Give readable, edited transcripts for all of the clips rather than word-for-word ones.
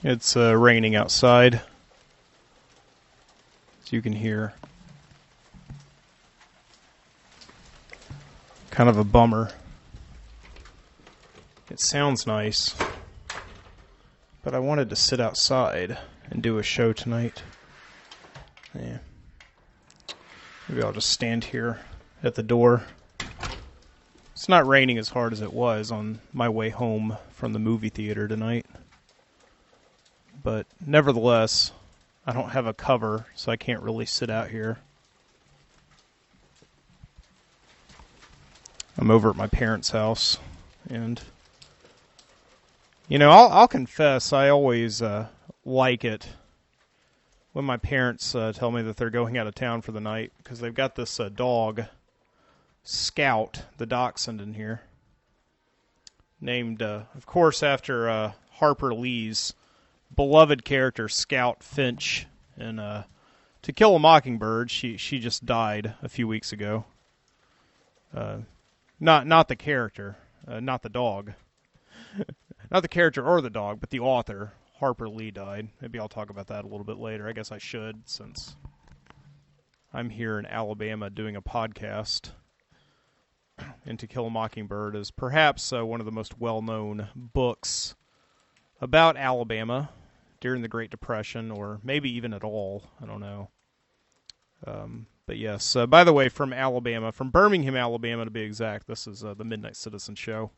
It's raining outside, as you can hear. Kind of a bummer. It sounds nice, but I wanted to sit outside and do a show tonight. Yeah. Maybe I'll just stand here at the door. It's not raining as hard as it was on my way home from the movie theater tonight. But nevertheless, I don't have a cover, so I can't really sit out here. I'm over at my parents' house, and I'll confess, I always like it when my parents tell me that they're going out of town for the night, because they've got this dog, Scout, the dachshund in here, named, of course, after Harper Lee's beloved character, Scout Finch, in To Kill a Mockingbird. She just died a few weeks ago. Not the character, not the dog. Not the character or the dog, but the author, Harper Lee, died. Maybe I'll talk about that a little bit later. I guess I should, since I'm here in Alabama doing a podcast. And To Kill a Mockingbird is perhaps one of the most well-known books about Alabama during the Great Depression, or maybe even at all. I don't know. But yes, by the way, from Alabama, from Birmingham, Alabama to be exact, this is the Midnight Citizen Show.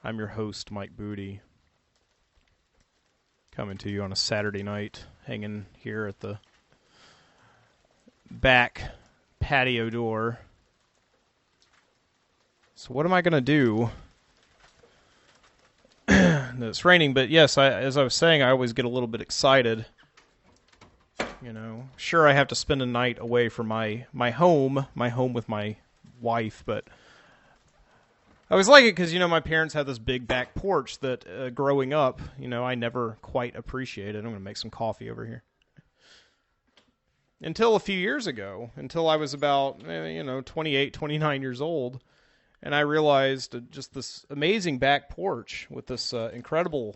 I'm your host, Mike Booty, coming to you on a Saturday night, hanging here at the back patio door. So what am I going to do? It's raining, but yes, as I was saying, I always get a little bit excited. Sure, I have to spend a night away from my home with my wife, but I always like it because, my parents had this big back porch that, growing up, I never quite appreciated. I'm going to make some coffee over here. Until a few years ago, until I was about, 28, 29 years old, and I realized just this amazing back porch with this incredible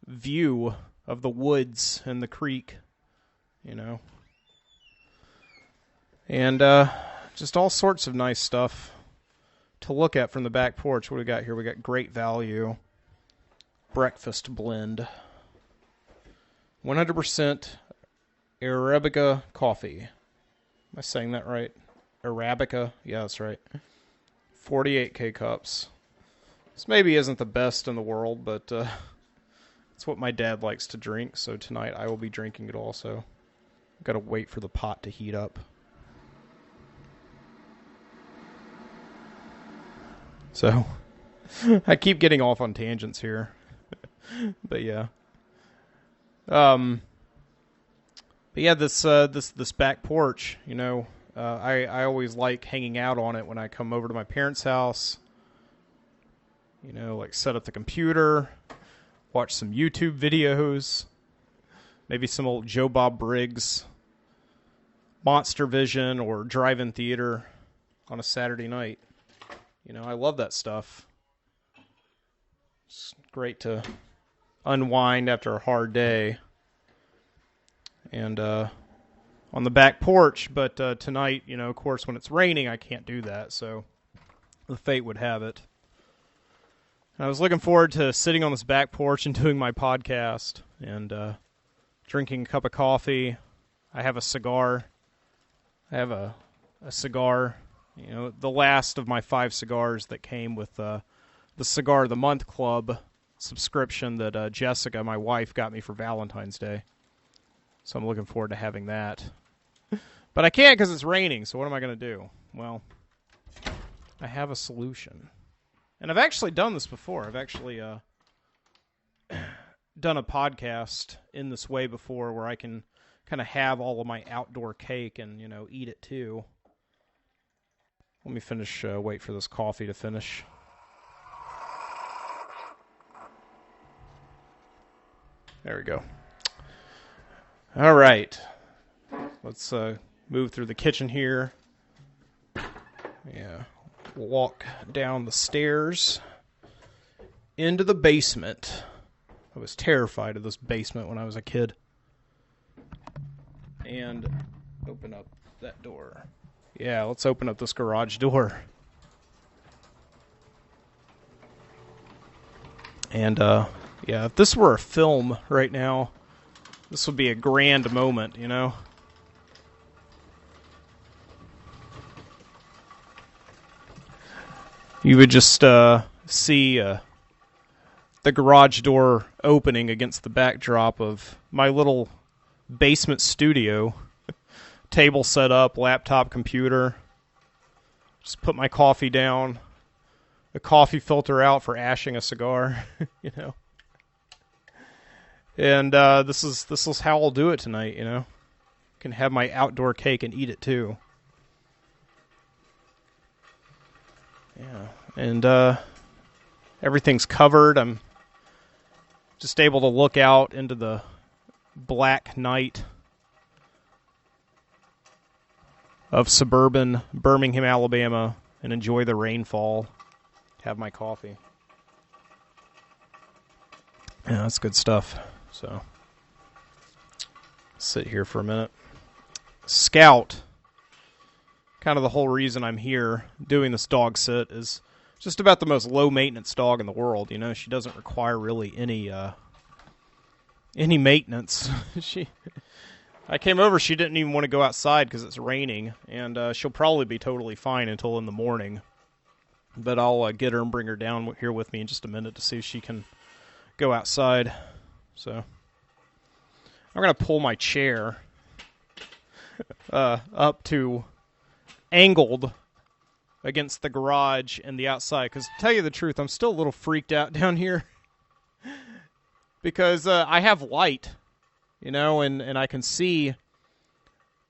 view of the woods and the creek, and just all sorts of nice stuff to look at from the back porch. What do we got here? We got Great Value breakfast blend, 100% Arabica coffee. Am I saying that right? Arabica? Yeah, that's right. 48 K-cups. This maybe isn't the best in the world, but it's what my dad likes to drink, so tonight I will be drinking it also. I've got to wait for the pot to heat up. So, I keep getting off on tangents here. But yeah. But yeah, this back porch, I always like hanging out on it when I come over to my parents' house. Like set up the computer, watch some YouTube videos, maybe some old Joe Bob Briggs, Monster Vision, or drive-in theater on a Saturday night. I love that stuff. It's great to unwind after a hard day. And on the back porch, but tonight, of course, when it's raining, I can't do that, so the fate would have it. I was looking forward to sitting on this back porch and doing my podcast and drinking a cup of coffee. I have a cigar. I have a cigar, the last of my 5 cigars that came with the Cigar of the Month Club subscription that Jessica, my wife, got me for Valentine's Day. So I'm looking forward to having that. But I can't because it's raining, so what am I going to do? Well, I have a solution. And I've actually done this before. I've actually done a podcast in this way before where I can kind of have all of my outdoor cake and, eat it too. Let me finish, wait for this coffee to finish. There we go. All right. Let's move through the kitchen here. Yeah. Walk down the stairs into the basement. I was terrified of this basement when I was a kid. And open up that door. Yeah, let's open up this garage door. And, yeah, if this were a film right now, this would be a grand moment, you know? You would just see the garage door opening against the backdrop of my little basement studio. Table set up, laptop, computer. Just put my coffee down. A coffee filter out for ashing a cigar, you know. And this is how I'll do it tonight, you know. Can have my outdoor cake and eat it too. Yeah, and everything's covered. I'm just able to look out into the black night of suburban Birmingham, Alabama, and enjoy the rainfall. Have my coffee. Yeah, that's good stuff. So, sit here for a minute. Scout, kind of the whole reason I'm here doing this dog sit, is just about the most low maintenance dog in the world. You know, she doesn't require really any maintenance. I came over, she didn't even want to go outside because it's raining, and she'll probably be totally fine until in the morning. But I'll get her and bring her down here with me in just a minute to see if she can go outside. So I'm going to pull my chair up to angled against the garage and the outside. Because to tell you the truth, I'm still a little freaked out down here. Because I have light, you know, and I can see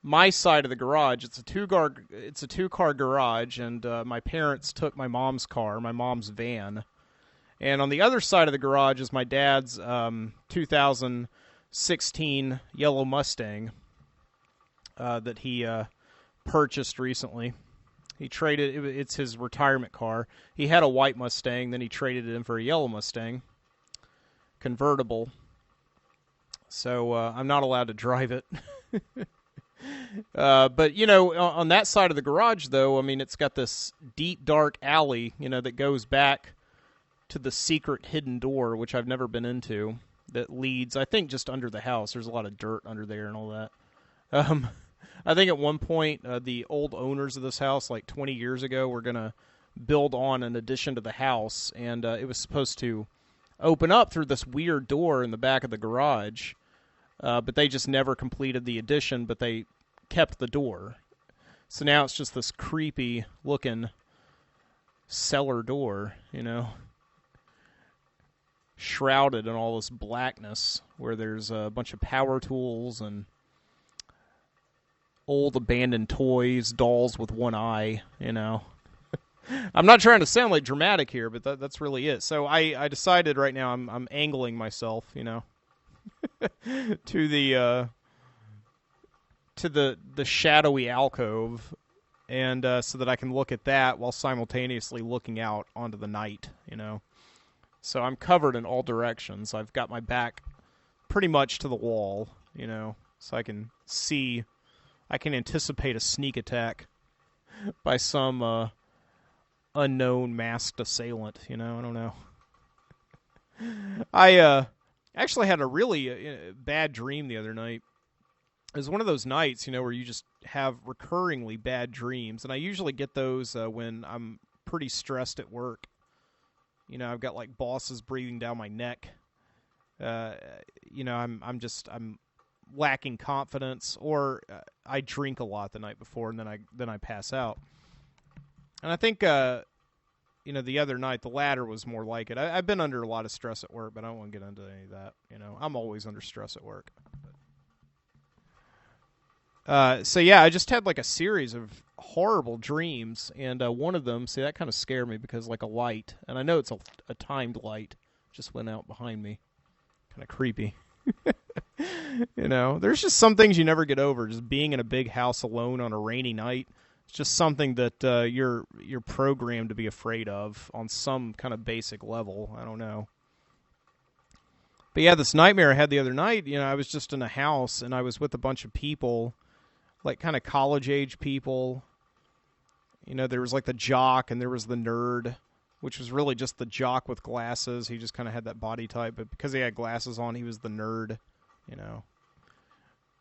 my side of the garage. It's a two-car garage, and my parents took my mom's car, my mom's van. And on the other side of the garage is my dad's 2016 yellow Mustang that he purchased recently. He traded it's his retirement car. He had a white Mustang, then he traded it in for a yellow Mustang, convertible. So I'm not allowed to drive it. But, you know, on that side of the garage, though, I mean, it's got this deep, dark alley, you know, that goes back to the secret hidden door, which I've never been into, that leads, I think, just under the house. There's a lot of dirt under there and all that. I think at one point, the old owners of this house, like 20 years ago, were going to build on an addition to the house, and it was supposed to open up through this weird door in the back of the garage. But they just never completed the addition, but they kept the door. So now it's just this creepy-looking cellar door, you know, shrouded in all this blackness, where there's a bunch of power tools and old abandoned toys, dolls with one eye, you know. I'm not trying to sound like dramatic here, but that's really it. So I decided right now I'm angling myself, you know, to the shadowy alcove, and so that I can look at that while simultaneously looking out onto the night, you know. So I'm covered in all directions. I've got my back pretty much to the wall, you know, so I can see, I can anticipate a sneak attack by some unknown masked assailant, you know. I don't know. I actually had a really bad dream the other night. It was one of those nights, you know, where you just have recurringly bad dreams, and I usually get those when I'm pretty stressed at work. You know, I've got like bosses breathing down my neck. You know, I'm lacking confidence, or I drink a lot the night before, and then I pass out. And I think you know, the other night, the latter was more like it. I've been under a lot of stress at work, but I don't want to get into any of that. You know, I'm always under stress at work. So yeah, I just had like a series of horrible dreams, and one of them, see, that kind of scared me because like a light, and I know it's a timed light, just went out behind me. Kind of creepy. You know, there's just some things you never get over. Just being in a big house alone on a rainy night. It's just something that you're programmed to be afraid of on some kind of basic level. I don't know. But yeah, this nightmare I had the other night, I was just in a house and I was with a bunch of people, like kind of college age people. There was like the jock and there was the nerd, which was really just the jock with glasses. He just kind of had that body type, but because he had glasses on, he was the nerd,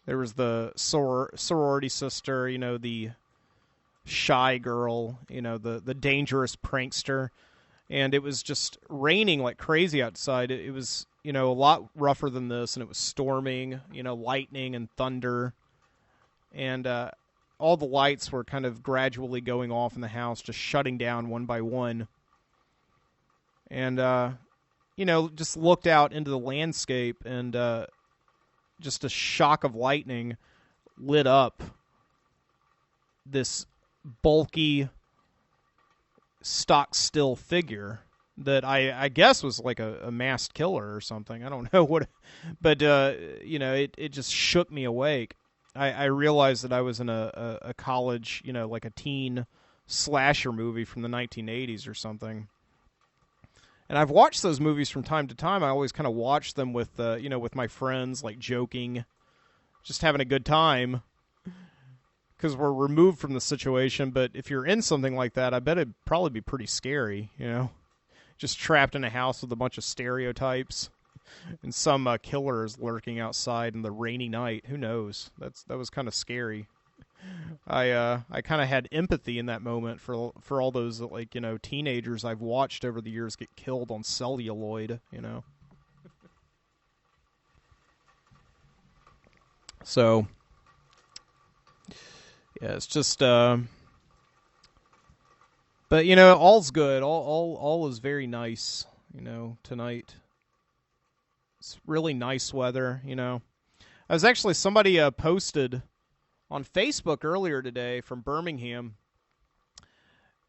There was the sorority sister, the shy girl, the dangerous prankster. And it was just raining like crazy outside. It was, a lot rougher than this, and it was storming, lightning and thunder. And all the lights were kind of gradually going off in the house, just shutting down one by one. And, just looked out into the landscape, and just a shock of lightning lit up this bulky, stock still figure that I guess was like a masked killer or something. I don't know what, but it just shook me awake. I realized that I was in a college, like a teen slasher movie from the 1980s or something. And I've watched those movies from time to time. I always kind of watch them with with my friends, like joking, just having a good time, because we're removed from the situation. But if you're in something like that, I bet it'd probably be pretty scary, just trapped in a house with a bunch of stereotypes, and some killer is lurking outside in the rainy night. Who knows? That was kind of scary. I kind of had empathy in that moment for all those teenagers I've watched over the years get killed on celluloid. So yeah, it's just but all's good. All is very nice. Tonight it's really nice weather. I was actually somebody posted on Facebook earlier today from Birmingham.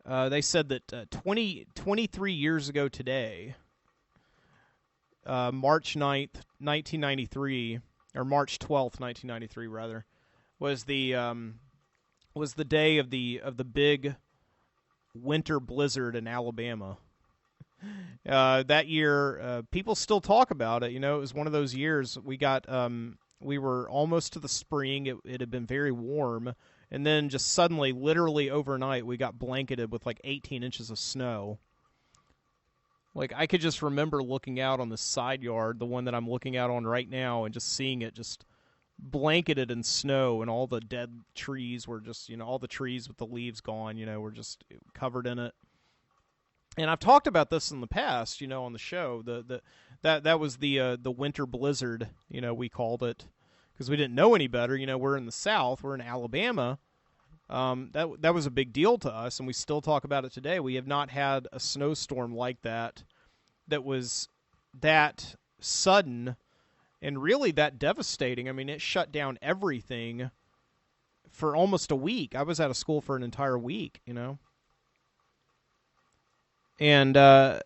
They said that 23 years ago today, March 9th, 1993, or March 12th, 1993, rather, was the day of the big winter blizzard in Alabama. That year, people still talk about it. It was one of those years we were almost to the spring. It had been very warm. And then just suddenly, literally overnight, we got blanketed with like 18 inches of snow. Like, I could just remember looking out on the side yard, the one that I'm looking out on right now, and just seeing it just blanketed in snow, and all the dead trees were just, all the trees with the leaves gone, were just covered in it. And I've talked about this in the past, on the show. That was the winter blizzard, we called it, because we didn't know any better. We're in the South, we're in Alabama. That was a big deal to us, and we still talk about it today. We have not had a snowstorm like that was that sudden and really that devastating. I mean, it shut down everything for almost a week. I was out of school for an entire week, And that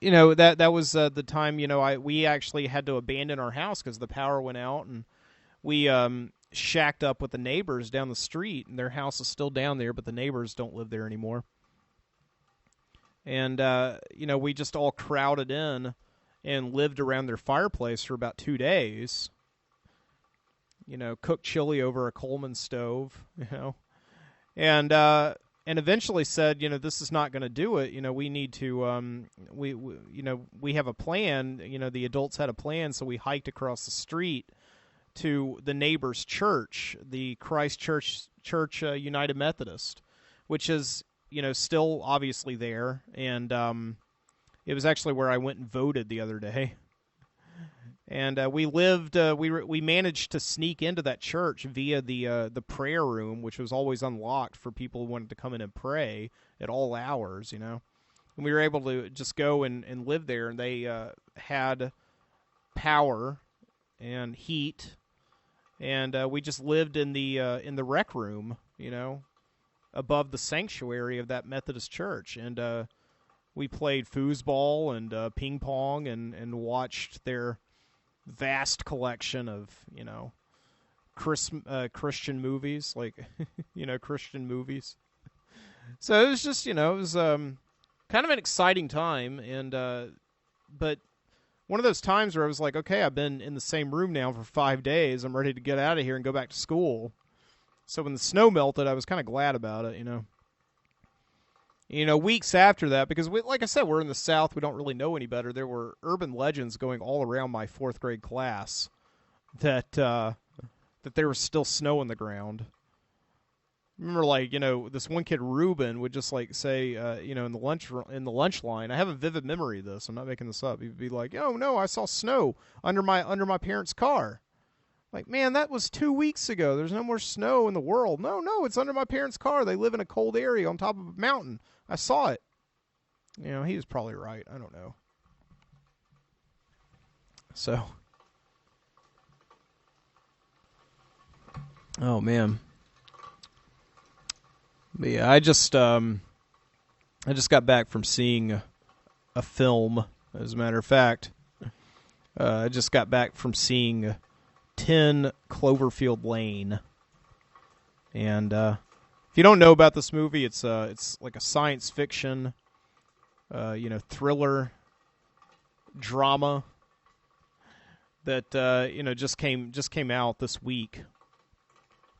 was the time, we actually had to abandon our house because the power went out, and we shacked up with the neighbors down the street, and their house is still down there, but the neighbors don't live there anymore. And, we just all crowded in and lived around their fireplace for about 2 days. Cooked chili over a Coleman stove, and eventually said, this is not going to do it. We need to, we have a plan. The adults had a plan, so we hiked across the street to the neighbor's church, the Christ Church United Methodist, which is, still obviously there. And it was actually where I went and voted the other day. And we managed to sneak into that church via the prayer room, which was always unlocked for people who wanted to come in and pray at all hours, And we were able to just go and live there, and they had power and heat, and we just lived in the rec room, above the sanctuary of that Methodist church, and we played foosball and ping pong and watched their vast collection of, Christian movies, like, Christian movies. So it was just, it was kind of an exciting time, and but one of those times where I was like, okay, I've been in the same room now for 5 days. I'm ready to get out of here and go back to school. So when the snow melted, I was kind of glad about it, weeks after that, because like I said, we're in the South. We don't really know any better. There were urban legends going all around my 4th grade class that there was still snow on the ground. I remember, this one kid, Ruben, would just say, in the lunch line. I have a vivid memory of this. I'm not making this up. He'd be like, "Oh no, I saw snow under my parents' car." Like, man, that was 2 weeks ago. There's no more snow in the world. No, it's under my parents' car. They live in a cold area on top of a mountain. I saw it. He was probably right. I don't know. So, oh man. But yeah, I just got back from seeing a film. As a matter of fact, I just got back from seeing 10 Cloverfield Lane. And if you don't know about this movie, it's like a science fiction, thriller, drama that just came out this week.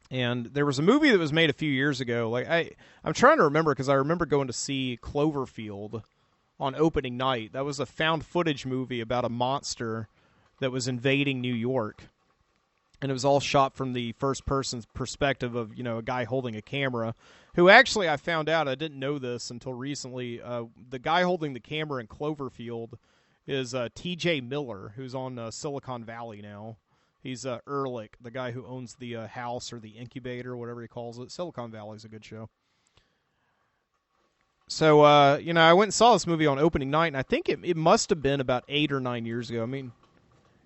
And there was a movie that was made a few years ago. I'm trying to remember, because I remember going to see Cloverfield on opening night. That was a found footage movie about a monster that was invading New York. And it was all shot from the first person's perspective of, a guy holding a camera, who actually, I found out, I didn't know this until recently, the guy holding the camera in Cloverfield is T.J. Miller, who's on Silicon Valley now. He's Ehrlich, the guy who owns the house or the incubator, whatever he calls it. Silicon Valley's a good show. So, I went and saw this movie on opening night, and I think it must have been about 8 or 9 years ago. I mean,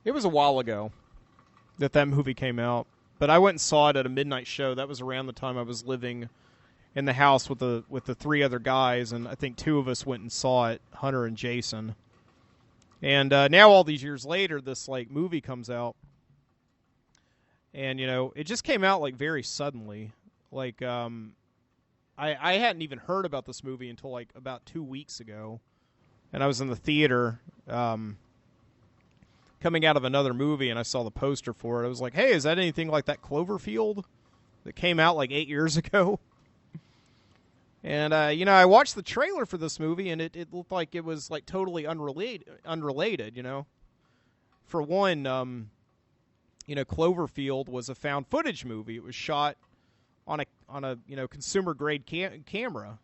it was a while ago that movie came out. But I went and saw it at a midnight show. That was around the time I was living in the house with the 3 other guys, and I think 2 of us went and saw it, Hunter and Jason. And now, all these years later, this movie comes out. And, it just came out, very suddenly. I hadn't even heard about this movie until, about 2 weeks ago. And I was in the theater coming out of another movie, and I saw the poster for it. I was like, hey, is that anything like that Cloverfield that came out, 8 years ago? And, I watched the trailer for this movie, and it looked like it was, totally unrelated, For one, Cloverfield was a found footage movie. It was shot on a consumer grade camera,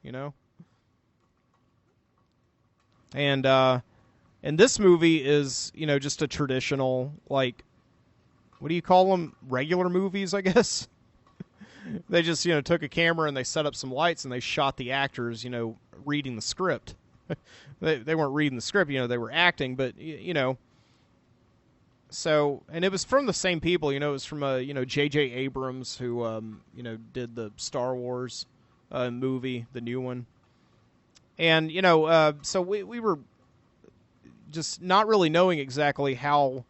and this movie is just a traditional what do you call them? Regular movies, I guess. They just took a camera and they set up some lights and they shot the actors reading the script. They weren't reading the script, they were acting, but So, and it was from the same people, it was from, J.J. Abrams, who, did the Star Wars movie, the new one. And, so we were just not really knowing exactly how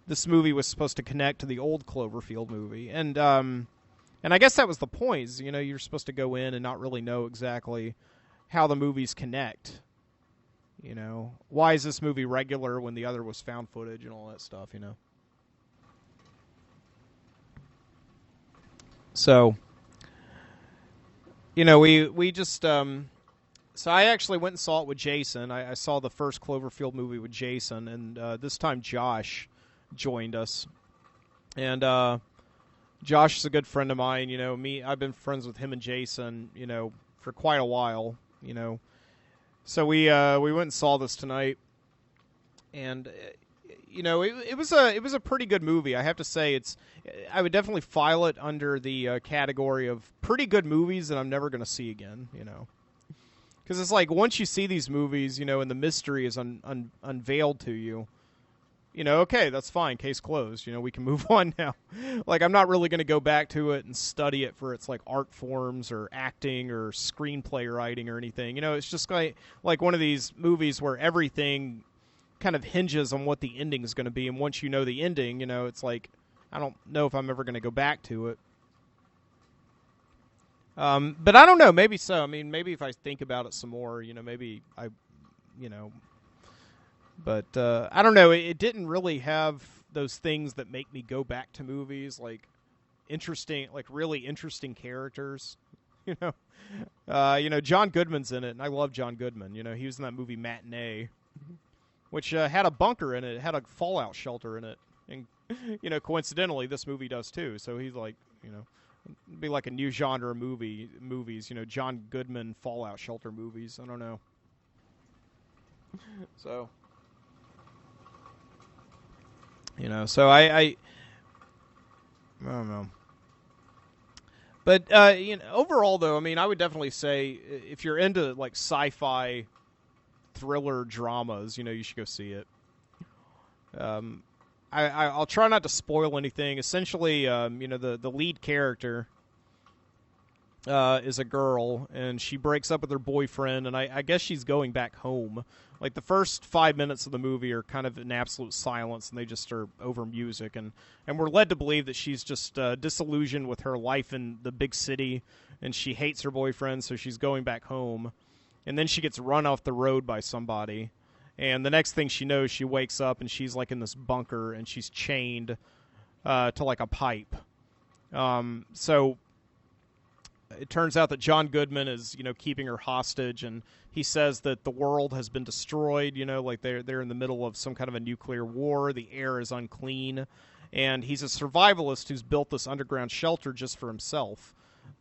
this movie was supposed to connect to the old Cloverfield movie. And I guess that was the point, is, you're supposed to go in and not really know exactly how the movies connect. Why is this movie regular when the other was found footage and all that stuff, So, we just, so I actually went and saw it with Jason. I saw the first Cloverfield movie with Jason, and this time Josh joined us. And Josh is a good friend of mine, I've been friends with him and Jason, for quite a while, So we went and saw this tonight, and it was a pretty good movie. I have to say, I would definitely file it under the category of pretty good movies that I'm never going to see again. Because it's once you see these movies, and the mystery is unveiled to you, okay, that's fine, case closed. We can move on now. I'm not really going to go back to it and study it for its art forms or acting or screenplay writing or anything. It's just like one of these movies where everything kind of hinges on what the ending is going to be. And once you know the ending, it's I don't know if I'm ever going to go back to it. But I don't know, maybe so. I mean, maybe if I think about it some more, maybe But I don't know. It didn't really have those things that make me go back to movies, like really interesting characters. You John Goodman's in it, and I love John Goodman. He was in that movie Matinee, which had a bunker in it, had a fallout shelter in it, and coincidentally, this movie does too. So he's like, it'd be like a new genre movies. John Goodman fallout shelter movies. I don't know. So. So I don't know. But, overall, though, I mean, I would definitely say if you're into, like, sci-fi thriller dramas, you should go see it. I'll try not to spoil anything. Essentially, the lead character is a girl, and she breaks up with her boyfriend, and I guess she's going back home. Like, the first 5 minutes of the movie are kind of in absolute silence, and they just are over music, and we're led to believe that she's just disillusioned with her life in the big city, and she hates her boyfriend, so she's going back home. And then she gets run off the road by somebody, and the next thing she knows, she wakes up, and she's, like, in this bunker, and she's chained to, like, a pipe. So it turns out that John Goodman is, keeping her hostage, and he says that the world has been destroyed, like they're in the middle of some kind of a nuclear war, the air is unclean, and he's a survivalist who's built this underground shelter just for himself.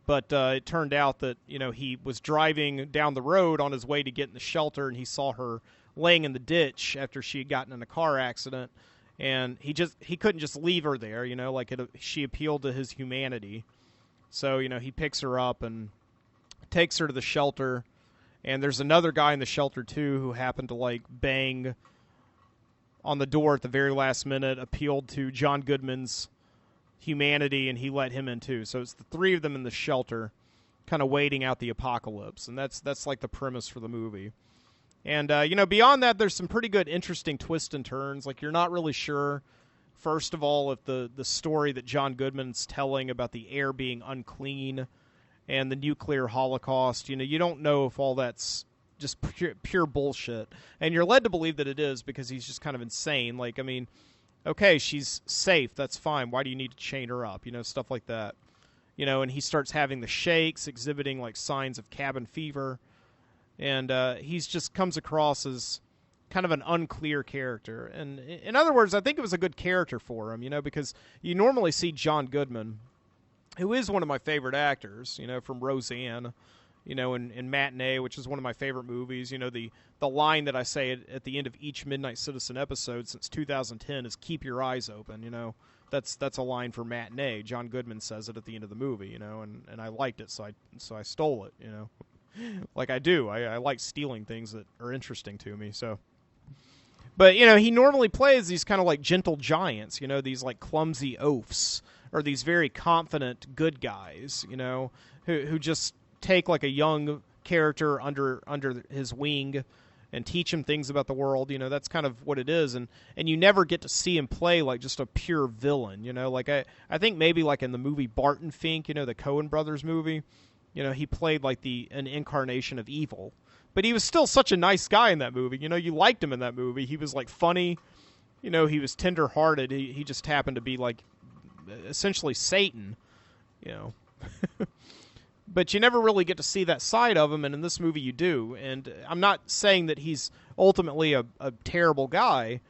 But it turned out that, he was driving down the road on his way to get in the shelter, and he saw her laying in the ditch after she had gotten in a car accident, and he couldn't just leave her there, she appealed to his humanity. So, he picks her up and takes her to the shelter, and there's another guy in the shelter, too, who happened to, like, bang on the door at the very last minute, appealed to John Goodman's humanity, and he let him in, too. So it's the three of them in the shelter kind of waiting out the apocalypse, and that's like, the premise for the movie. And, beyond that, there's some pretty good, interesting twists and turns. Like, you're not really sure, first of all, if the story that John Goodman's telling about the air being unclean and the nuclear holocaust, you don't know if all that's just pure bullshit. And you're led to believe that it is because he's just kind of insane. Like, I mean, okay, she's safe, that's fine. Why do you need to chain her up? Stuff like that. And he starts having the shakes, exhibiting, like, signs of cabin fever. And he's just comes across as kind of an unclear character. And in other words, I think it was a good character for him, because you normally see John Goodman, who is one of my favorite actors, from Roseanne, in Matinee, which is one of my favorite movies. The line that I say at the end of each Midnight Citizen episode since 2010 is "Keep your eyes open." That's a line for Matinee. John Goodman says it at the end of the movie, and I liked it, so I stole it, like I do. I like stealing things that are interesting to me. So. But, he normally plays these kind of like gentle giants, these like clumsy oafs, or these very confident good guys, who just take like a young character under his wing and teach him things about the world. That's kind of what it is. And you never get to see him play like just a pure villain, like I think maybe like in the movie Barton Fink, the Coen brothers movie, he played like an incarnation of evil. But he was still such a nice guy in that movie. You liked him in that movie. He was, like, funny. He was tender-hearted. He just happened to be, like, essentially Satan, But you never really get to see that side of him, and in this movie you do. And I'm not saying that he's ultimately a terrible guy,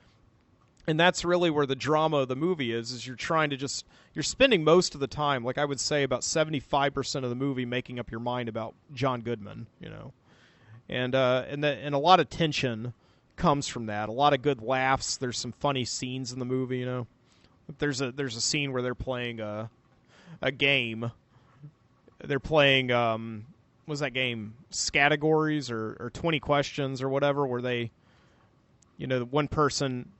and that's really where the drama of the movie is you're trying to you're spending most of the time, like I would say about 75% of the movie, making up your mind about John Goodman, And a lot of tension comes from that. A lot of good laughs. There's some funny scenes in the movie. There's a scene where they're playing a game. They're playing what's that game? Scattergories or 20 questions or whatever, where they, one person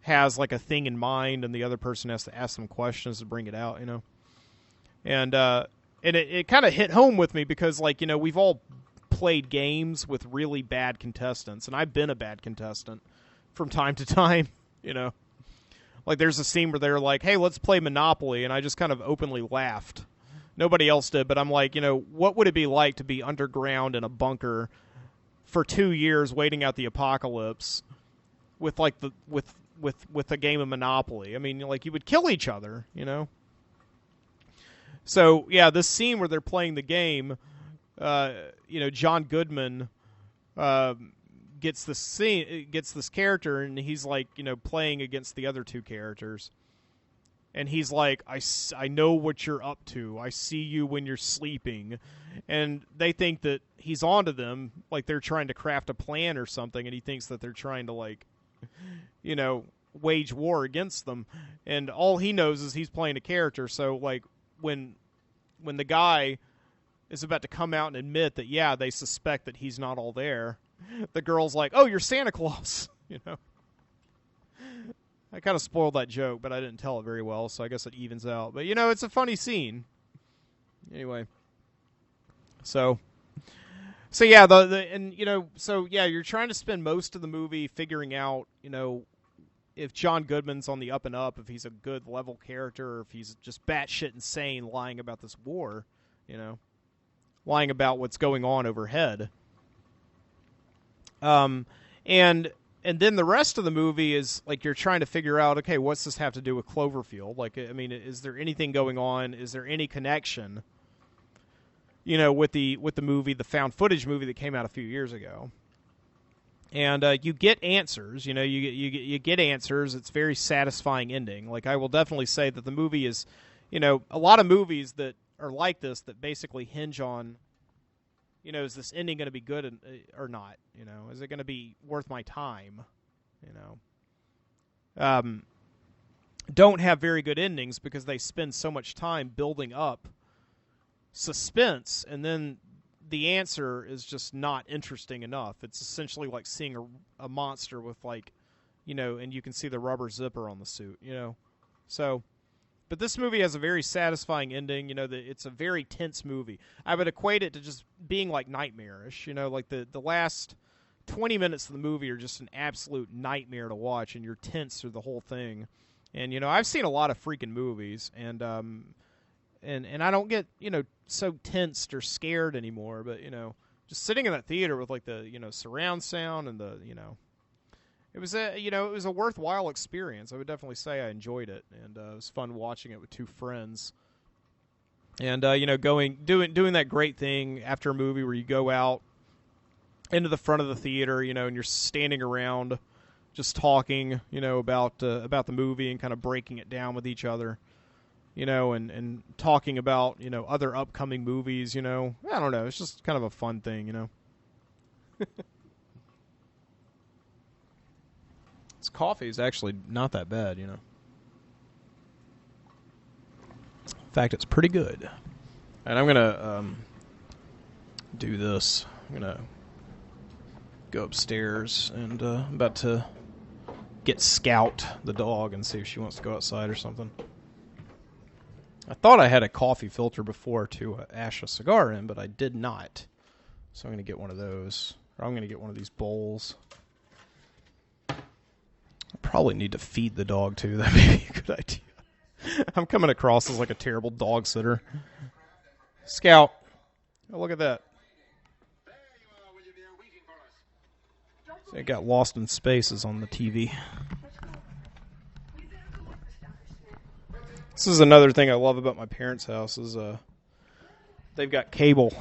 has like a thing in mind and the other person has to ask them questions to bring it out. And it kind of hit home with me because like we've all played games with really bad contestants, and I've been a bad contestant from time to time, Like there's a scene where they're like, hey, let's play Monopoly, and I just kind of openly laughed. Nobody else did, but I'm like, what would it be like to be underground in a bunker for 2 years waiting out the apocalypse, with like with a game of Monopoly. I mean, like you would kill each other, you know. So yeah, this scene where they're playing the game, you know, John Goodman gets this character, and he's like, you know, playing against the other two characters, and he's like, I know what you're up to. I see you when you're sleeping, and they think that he's onto them, like they're trying to craft a plan or something, and he thinks that they're trying to, like, you know, wage war against them, and all he knows is he's playing a character. So like when the guy is about to come out and admit that, yeah, they suspect that he's not all there, the girl's like, oh, you're Santa Claus, you know. I kind of spoiled that joke, but I didn't tell it very well, so I guess it evens out. But, you know, it's a funny scene. Anyway. So yeah, and, you know, so, yeah, you're trying to spend most of the movie figuring out, you know, if John Goodman's on the up and up, if he's a good level character, or if he's just batshit insane lying about this war, you know, lying about what's going on overhead. And then the rest of the movie is like you're trying to figure out, okay, what's this have to do with Cloverfield? Like, I mean, is there anything going on? Is there any connection, you know, with the movie, the found footage movie that came out a few years ago? And you get answers, you know, you get answers. It's very satisfying ending. Like, I will definitely say that the movie is, you know, a lot of movies that are like this that basically hinge on, you know, is this ending going to be good or not? You know, is it going to be worth my time? You know, don't have very good endings because they spend so much time building up suspense, and then the answer is just not interesting enough. It's essentially like seeing a monster with, like, you know, and you can see the rubber zipper on the suit, you know. So, but this movie has a very satisfying ending. You know, it's a very tense movie. I would equate it to just being like nightmarish. You know, like the last 20 minutes of the movie are just an absolute nightmare to watch, and you're tense through the whole thing. And, you know, I've seen a lot of freaking movies, and I don't get, you know, so tensed or scared anymore, but, you know, just sitting in that theater with, like, the, you know, surround sound and the, you know, it was a worthwhile experience. I would definitely say I enjoyed it, and it was fun watching it with two friends. And, you know, doing that great thing after a movie where you go out into the front of the theater, you know, and you're standing around just talking, you know, about the movie and kind of breaking it down with each other. You know, and talking about, you know, other upcoming movies, you know. I don't know. It's just kind of a fun thing, you know. This coffee is actually not that bad, you know. In fact, it's pretty good. And I'm going to do this. I'm going to go upstairs, and I'm about to get Scout, the dog, and see if she wants to go outside or something. I thought I had a coffee filter before to ash a cigar in, but I did not. So I'm going to get one of those. Or I'm going to get one of these bowls. I probably need to feed the dog, too. That may be a good idea. I'm coming across as like a terrible dog sitter. Scout. Oh, look at that. So it got lost in spaces on the TV. This is another thing I love about my parents' house is they've got cable.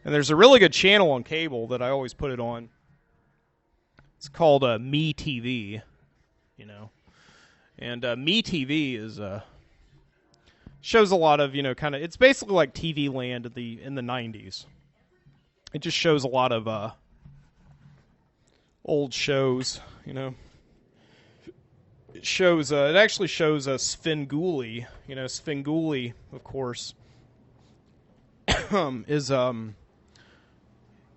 And there's a really good channel on cable that I always put it on. It's called Me TV, you know. And Me TV is shows a lot of, you know, kind of, it's basically like TV Land in the 90s. It just shows a lot of old shows, you know. It actually shows Svengoolie. You know, Svengoolie, of course, is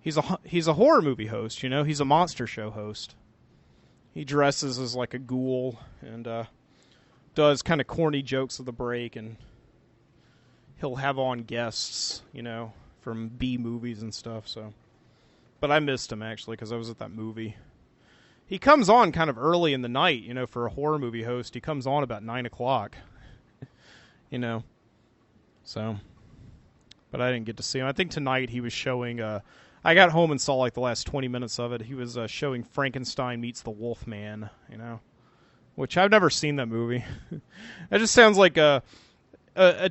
he's a horror movie host. You know, he's a monster show host. He dresses as like a ghoul and does kind of corny jokes of the break, and he'll have on guests, you know, from B movies and stuff. So, but I missed him actually because I was at that movie. He comes on kind of early in the night, you know, for a horror movie host. He comes on about 9 o'clock, you know. So, but I didn't get to see him. I think tonight he was showing a I got home and saw like the last 20 minutes of it. He was showing Frankenstein Meets the Wolfman, which I've never seen that movie. That just sounds like a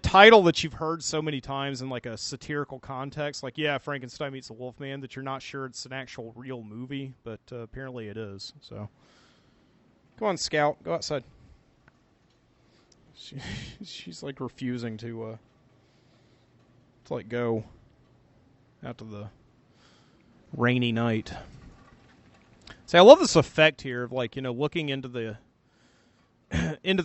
title that you've heard so many times in like a satirical context. Like, yeah, Frankenstein Meets the Wolfman, that you're not sure it's an actual real movie, but apparently it is. So, come on, Scout, go outside. She's like refusing to like go out to the rainy night. See, I love this effect here of like, looking into the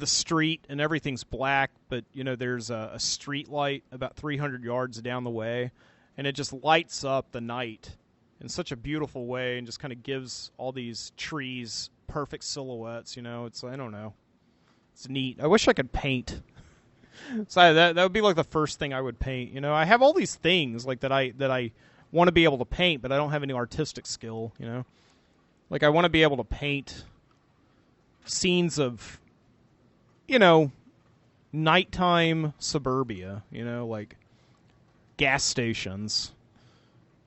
street and everything's black, but there's a street light about 300 yards down the way, and it just lights up the night in such a beautiful way and just kind of gives all these trees perfect silhouettes. It's, I don't know, it's neat. I wish I could paint. So that would be like the first thing I would paint. I have all these things like that I want to be able to paint, but I don't have any artistic skill. Like I want to be able to paint scenes of nighttime suburbia, like gas stations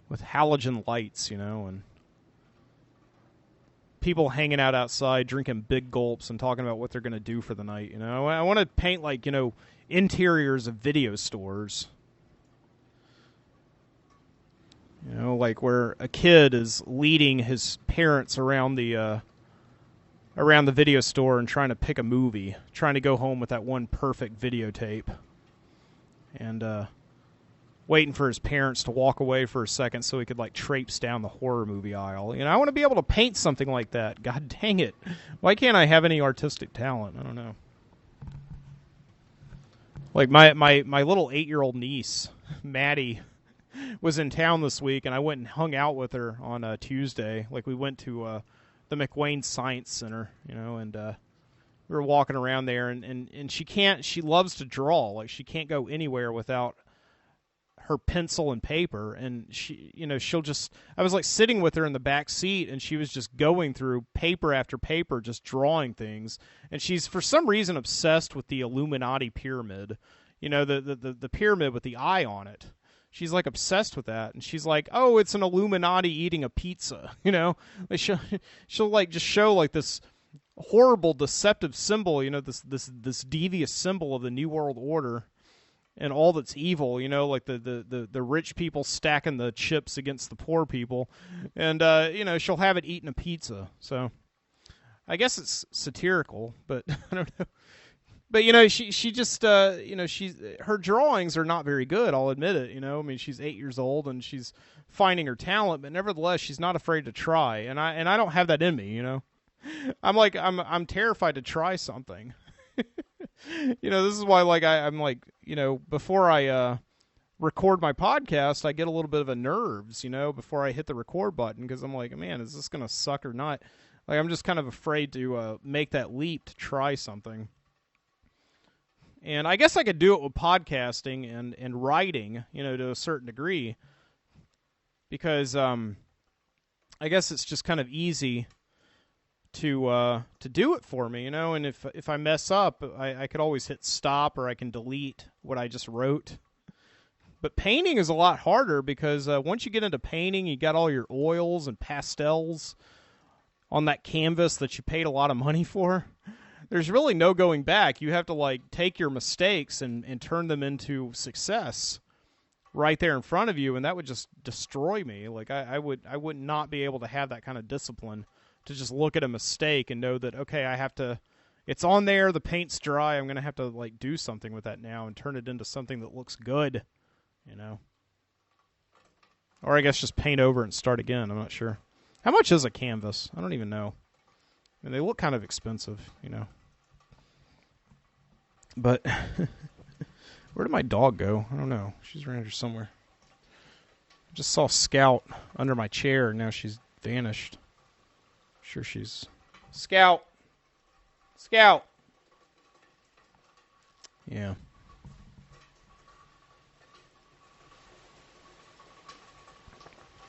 with halogen lights, and people hanging out outside drinking big gulps and talking about what they're going to do for the night. I want to paint like, interiors of video stores. Like where a kid is leading his parents around the video store and trying to pick a movie, trying to go home with that one perfect videotape, and waiting for his parents to walk away for a second so he could like traipse down the horror movie aisle. I want to be able to paint something like that. God dang it. Why can't I have any artistic talent? I don't know. Like my little 8-year-old niece, Maddie, was in town this week, and I went and hung out with her on Tuesday. Like we went to the McWayne Science Center, and we were walking around there, and she loves to draw. Like she can't go anywhere without her pencil and paper, and she'll just, I was like sitting with her in the back seat, and she was just going through paper after paper, just drawing things, and she's for some reason obsessed with the Illuminati pyramid, the pyramid with the eye on it. She's like obsessed with that, and she's like, "Oh, it's an Illuminati eating a pizza." Like she'll like just show like this horrible, deceptive symbol, this devious symbol of the New World Order, and all that's evil. Like the rich people stacking the chips against the poor people, and she'll have it eating a pizza. So I guess it's satirical, but I don't know. But she just her drawings are not very good. I'll admit it. I mean, she's 8 years old and she's finding her talent, but nevertheless, she's not afraid to try. And I don't have that in me. I'm terrified to try something. This is why I'm like before I record my podcast, I get a little bit of a nerves. Before I hit the record button, because I'm like, man, is this gonna suck or not? Like I'm just kind of afraid to make that leap to try something. And I guess I could do it with podcasting and writing, to a certain degree, because I guess it's just kind of easy to do it for me, And if I mess up, I could always hit stop, or I can delete what I just wrote. But painting is a lot harder because once you get into painting, you got all your oils and pastels on that canvas that you paid a lot of money for. There's really no going back. You have to like take your mistakes and turn them into success right there in front of you, and that would just destroy me. Like I would not be able to have that kind of discipline to just look at a mistake and know that, okay, I have to, it's on there, the paint's dry, I'm going to have to like do something with that now and turn it into something that looks good, Or I guess just paint over and start again. I'm not sure. How much is a canvas? I don't even know. And they look kind of expensive, But where did my dog go? I don't know. She's around here somewhere. I just saw Scout under my chair, and now she's vanished. I'm sure she's... Scout! Scout! Yeah.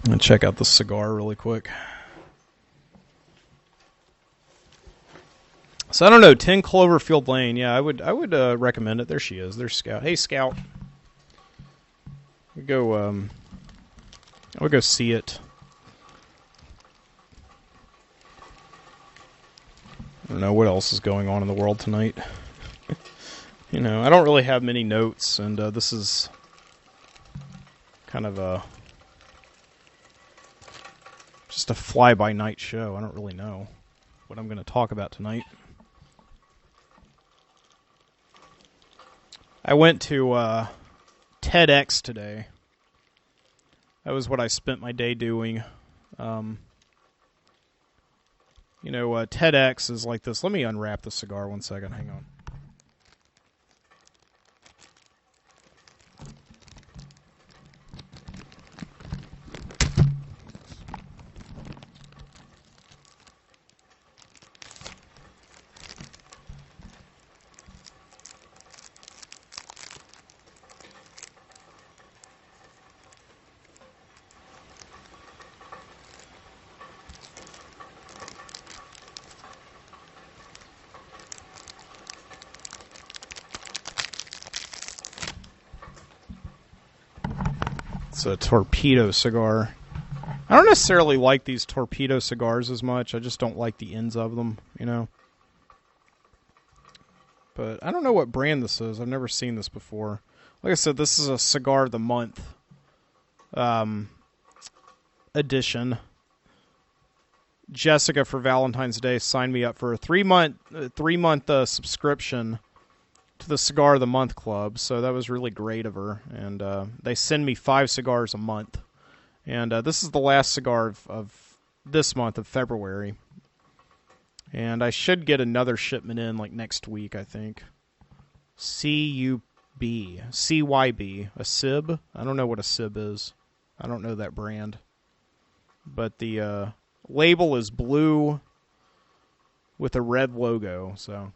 I'm going to check out the cigar really quick. So I don't know, 10 Cloverfield Lane. Yeah, I would recommend it. There she is. There's Scout. Hey, Scout. We go I'll go see it. I don't know what else is going on in the world tonight. I don't really have many notes, and this is kind of just a fly-by-night show. I don't really know what I'm going to talk about tonight. I went to TEDx today. That was what I spent my day doing. TEDx is like this. Let me unwrap the cigar 1 second. Hang on. It's a torpedo cigar. I don't necessarily like these torpedo cigars as much. I just don't like the ends of them, But I don't know what brand this is. I've never seen this before. Like I said, this is a Cigar of the Month edition. Jessica, for Valentine's Day, signed me up for a three-month subscription to the Cigar of the Month Club, so that was really great of her. And they send me 5 cigars a month. And this is the last cigar of this month of February. And I should get another shipment in like next week, I think. CYB, a SIB. I don't know what a SIB is. I don't know that brand. But the label is blue with a red logo, so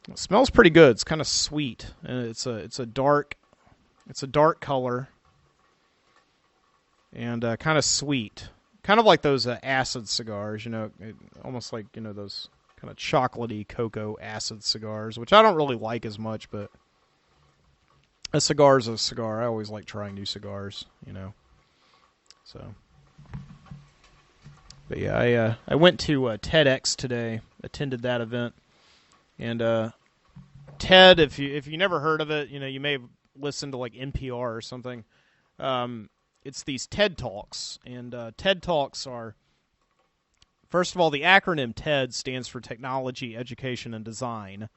it smells pretty good. It's kind of sweet, and it's a dark color, and kind of sweet, kind of like those acid cigars. Almost like those kind of chocolatey cocoa acid cigars, which I don't really like as much. But a cigar is a cigar. I always like trying new cigars. So. But yeah, I went to TEDx today. Attended that event. And TED, if you never heard of it, you may have listened to like NPR or something. It's these TED Talks, and TED Talks are, first of all, the acronym TED stands for Technology, Education, and Design.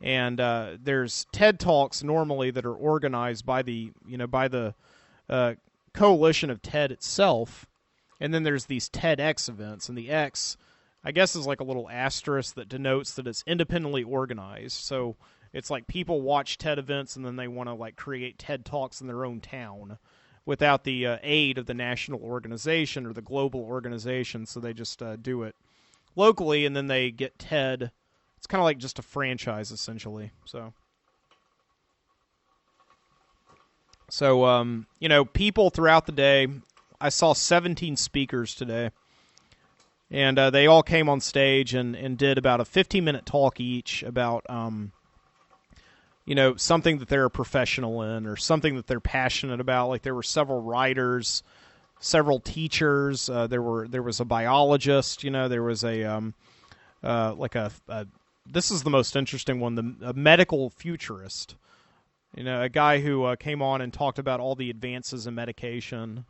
And there's TED Talks normally that are organized by the coalition of TED itself, and then there's these TEDx events, and the X, I guess, is like a little asterisk that denotes that it's independently organized. So it's like people watch TED events and then they want to like create TED Talks in their own town without the aid of the national organization or the global organization. So they just do it locally, and then they get TED. It's kind of like just a franchise, essentially. So people throughout the day. I saw 17 speakers today. And they all came on stage and did about a 15-minute talk each about, something that they're a professional in or something that they're passionate about. Like there were several writers, several teachers. There was a biologist. There was this is the most interesting one, a medical futurist. A guy who came on and talked about all the advances in medication.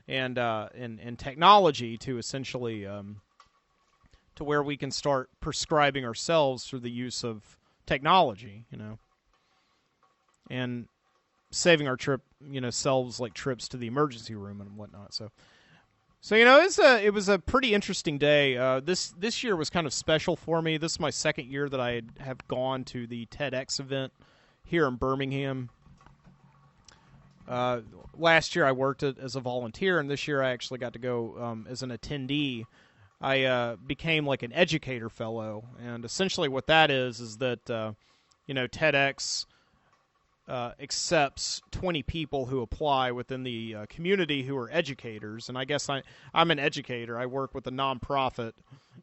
And technology to essentially to where we can start prescribing ourselves through the use of technology, and saving our selves like trips to the emergency room and whatnot. So it was a pretty interesting day. This year was kind of special for me. This is my second year that I have gone to the TEDx event here in Birmingham. Last year I worked as a volunteer, and this year I actually got to go as an attendee. I became like an educator fellow, and essentially what that is that TEDx accepts 20 people who apply within the community who are educators, and I guess I'm an educator. I work with a nonprofit,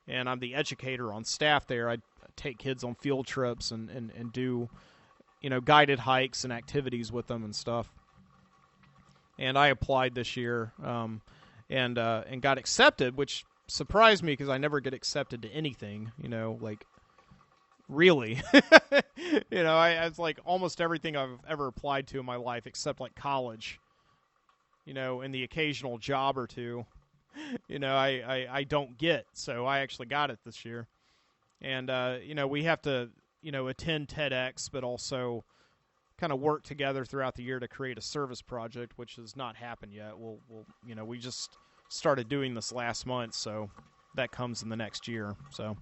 and I'm the educator on staff there. I take kids on field trips and do guided hikes and activities with them and stuff. and I applied this year, and got accepted, which surprised me because I never get accepted to anything, like really. It's like almost everything I've ever applied to in my life except like college, and the occasional job or two, I don't get. So I actually got it this year. And, we have to, attend TEDx, but also kind of work together throughout the year to create a service project, which has not happened yet. We just started doing this last month, so that comes in the next year. So,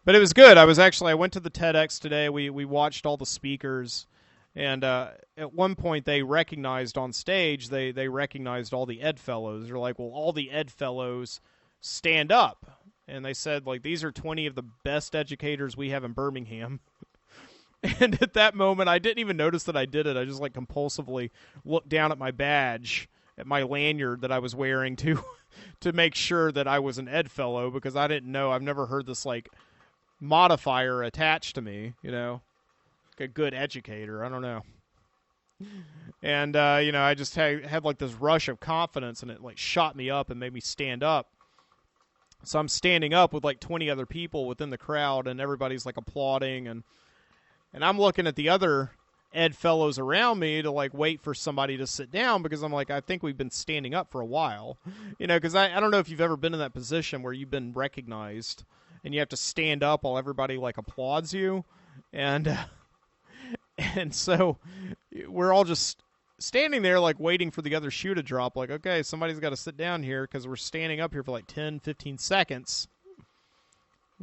but it was good. I went to the TEDx today. We watched all the speakers, and at one point they recognized on stage, they recognized all the Ed Fellows. They're like, well, all the Ed Fellows stand up. And they said, like, these are 20 of the best educators we have in Birmingham. And at that moment, I didn't even notice that I did it. I just, like, compulsively looked down at my badge, at my lanyard that I was wearing to make sure that I was an Ed Fellow, because I didn't know. I've never heard this, like, modifier attached to me, like a good educator. I don't know. And, I just had, like, this rush of confidence, and it, like, shot me up and made me stand up. So I'm standing up with like 20 other people within the crowd, and everybody's like applauding, and I'm looking at the other Ed Fellows around me to like wait for somebody to sit down, because I'm like, I think we've been standing up for a while, because I don't know if you've ever been in that position where you've been recognized and you have to stand up while everybody like applauds you, and so we're all just standing there like waiting for the other shoe to drop, like, okay, somebody's got to sit down here because we're standing up here for like 10-15 seconds.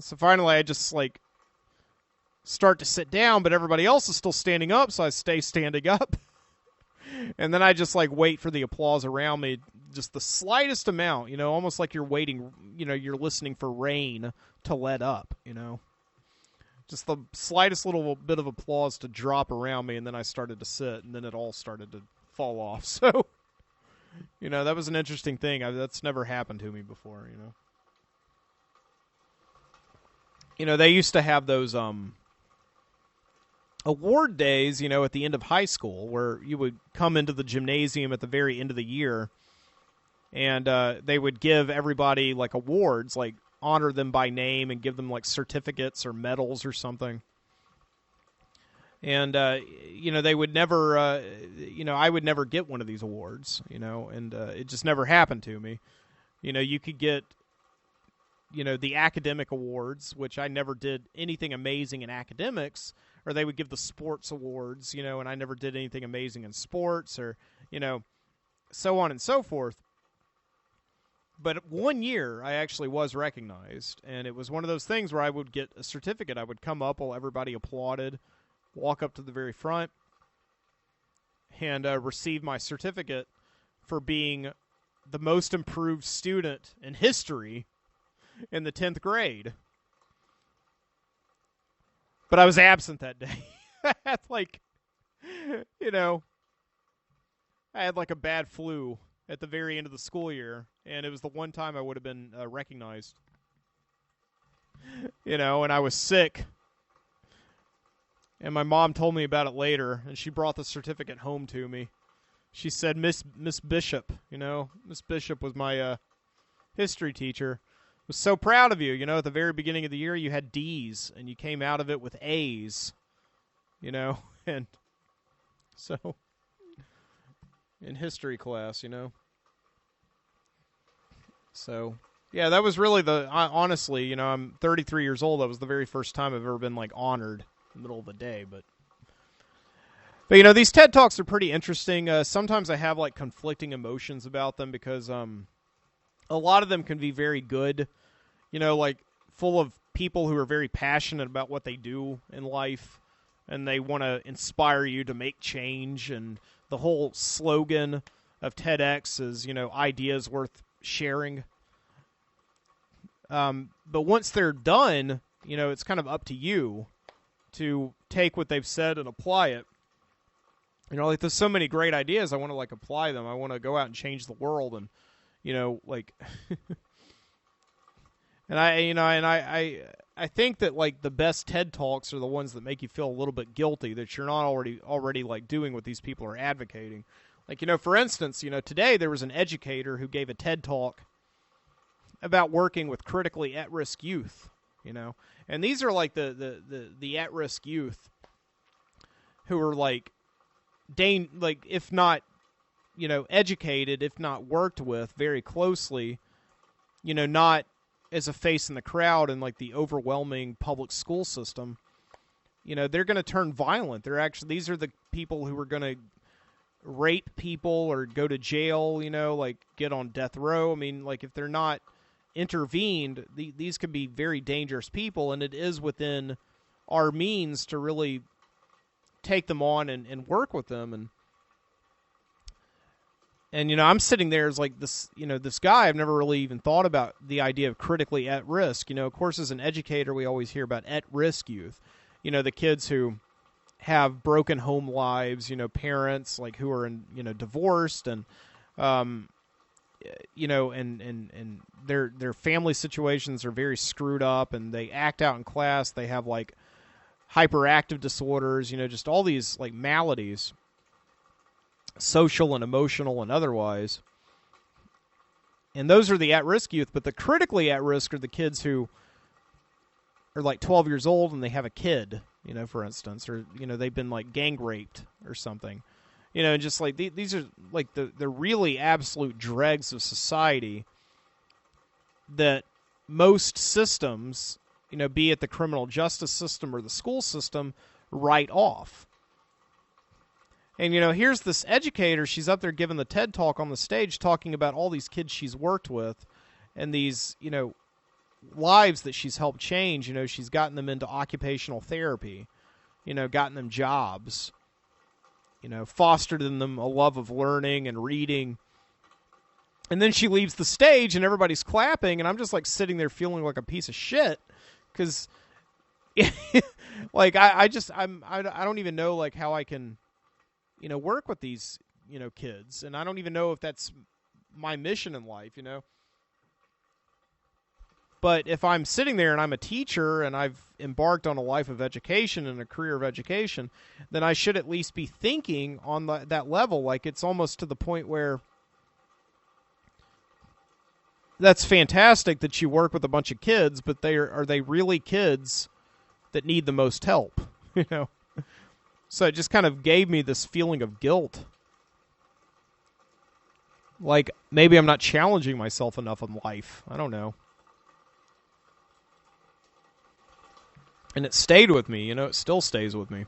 So finally I just like start to sit down, but everybody else is still standing up, so I stay standing up. And then I just like wait for the applause around me, just the slightest amount, almost like you're waiting, you're listening for rain to let up, just the slightest little bit of applause to drop around me, and then I started to sit, and then it all started to fall off. So, that was an interesting thing. That's never happened to me before, they used to have those award days, at the end of high school, where you would come into the gymnasium at the very end of the year, and they would give everybody, like, awards, like, honor them by name and give them like certificates or medals or something. And, they would never, I would never get one of these awards, and it just never happened to me. You could get, the academic awards, which I never did anything amazing in academics, or they would give the sports awards, and I never did anything amazing in sports, or, so on and so forth. But 1 year, I actually was recognized, and it was one of those things where I would get a certificate. I would come up while everybody applauded, walk up to the very front, and receive my certificate for being the most improved student in history in the 10th grade. But I was absent that day. I had like, I had like a bad flu at the very end of the school year, and it was the one time I would have been recognized. And I was sick. And my mom told me about it later, and she brought the certificate home to me. She said, Miss Bishop, Miss Bishop was my history teacher, was so proud of you. At the very beginning of the year, you had D's, and you came out of it with A's, and so in history class, So, yeah, that was really honestly, I'm 33 years old. That was the very first time I've ever been, like, honored in the middle of the day. But these TED Talks are pretty interesting. Sometimes I have, like, conflicting emotions about them because a lot of them can be very good, like, full of people who are very passionate about what they do in life, and they want to inspire you to make change, and the whole slogan of TEDx is, ideas worth sharing. But once they're done, it's kind of up to you to take what they've said and apply it. Like, there's so many great ideas. I want to, like, apply them. I want to go out and change the world, and, like, and I think that, like, the best TED Talks are the ones that make you feel a little bit guilty that you're not already like doing what these people are advocating. Like, for instance, today there was an educator who gave a TED Talk about working with critically at-risk youth, And these are like the at-risk youth who are like if not, educated, if not worked with very closely, not as a face in the crowd in like the overwhelming public school system, they're going to turn violent. These are the people who are going to rape people or go to jail, like get on death row. I mean, like if they're not intervened, these could be very dangerous people, and it is within our means to really take them on and work with them. And I'm sitting there as like this, this guy. I've never really even thought about the idea of critically at risk. Of course, as an educator, we always hear about at-risk youth, the kids who have broken home lives, parents like who are divorced and, and their family situations are very screwed up, and they act out in class. They have like hyperactive disorders, just all these like maladies, social and emotional and otherwise. And those are the at-risk youth, but the critically at-risk are the kids who are like 12 years old and they have a kid, for instance, or, they've been like gang raped or something, just like these are like the really absolute dregs of society that most systems, be it the criminal justice system or the school system, write off. And, here's this educator. She's up there giving the TED Talk on the stage talking about all these kids she's worked with and these, lives that she's helped change. She's gotten them into occupational therapy, gotten them jobs, fostered in them a love of learning and reading. And then she leaves the stage and everybody's clapping, and I'm just like sitting there feeling like a piece of shit because, like, I don't even know like how I can, work with these, kids, and I don't even know if that's my mission in life, But if I'm sitting there and I'm a teacher and I've embarked on a life of education and a career of education, then I should at least be thinking on that level. Like it's almost to the point where that's fantastic that you work with a bunch of kids, but are they really kids that need the most help? So it just kind of gave me this feeling of guilt. Like maybe I'm not challenging myself enough in life. I don't know. And it stayed with me, it still stays with me.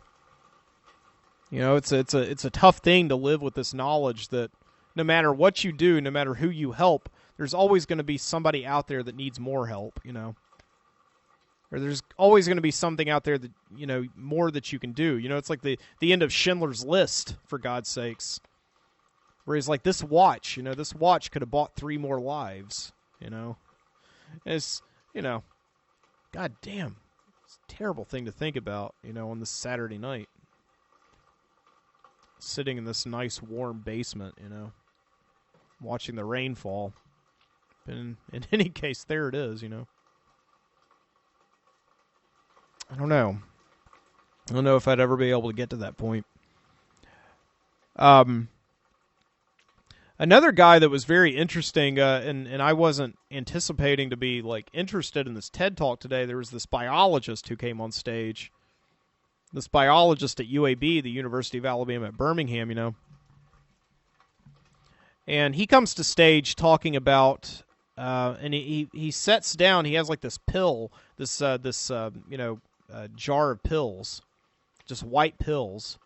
It's a tough thing to live with this knowledge that no matter what you do, no matter who you help, there's always going to be somebody out there that needs more help, Or there's always going to be something out there that, more that you can do. It's like the end of Schindler's List, for God's sakes. Where he's like, this watch could have bought 3 more lives, It's, God damn. Terrible thing to think about, on this Saturday night. Sitting in this nice warm basement, watching the rain fall. And in any case, there it is, I don't know. I don't know if I'd ever be able to get to that point. Another guy that was very interesting, and I wasn't anticipating to be like interested in this TED Talk today. There was this biologist who came on stage. This biologist at UAB, the University of Alabama at Birmingham, And he comes to stage talking about, and he sets down. He has like this pill, this jar of pills, just white pills,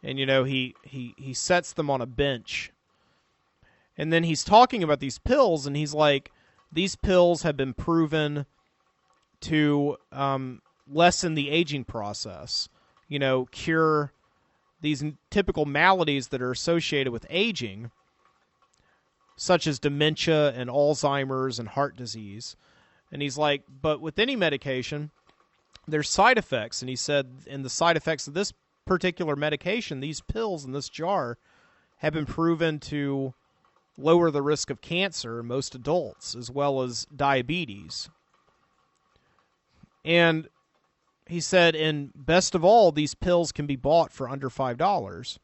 and he sets them on a bench. And then he's talking about these pills, and he's like, these pills have been proven to lessen the aging process, cure these typical maladies that are associated with aging, such as dementia and Alzheimer's and heart disease. And he's like, but with any medication, there's side effects. And he said, and the side effects of this particular medication, these pills in this jar, have been proven to lower the risk of cancer in most adults, as well as diabetes. And he said, and best of all, these pills can be bought for under $5.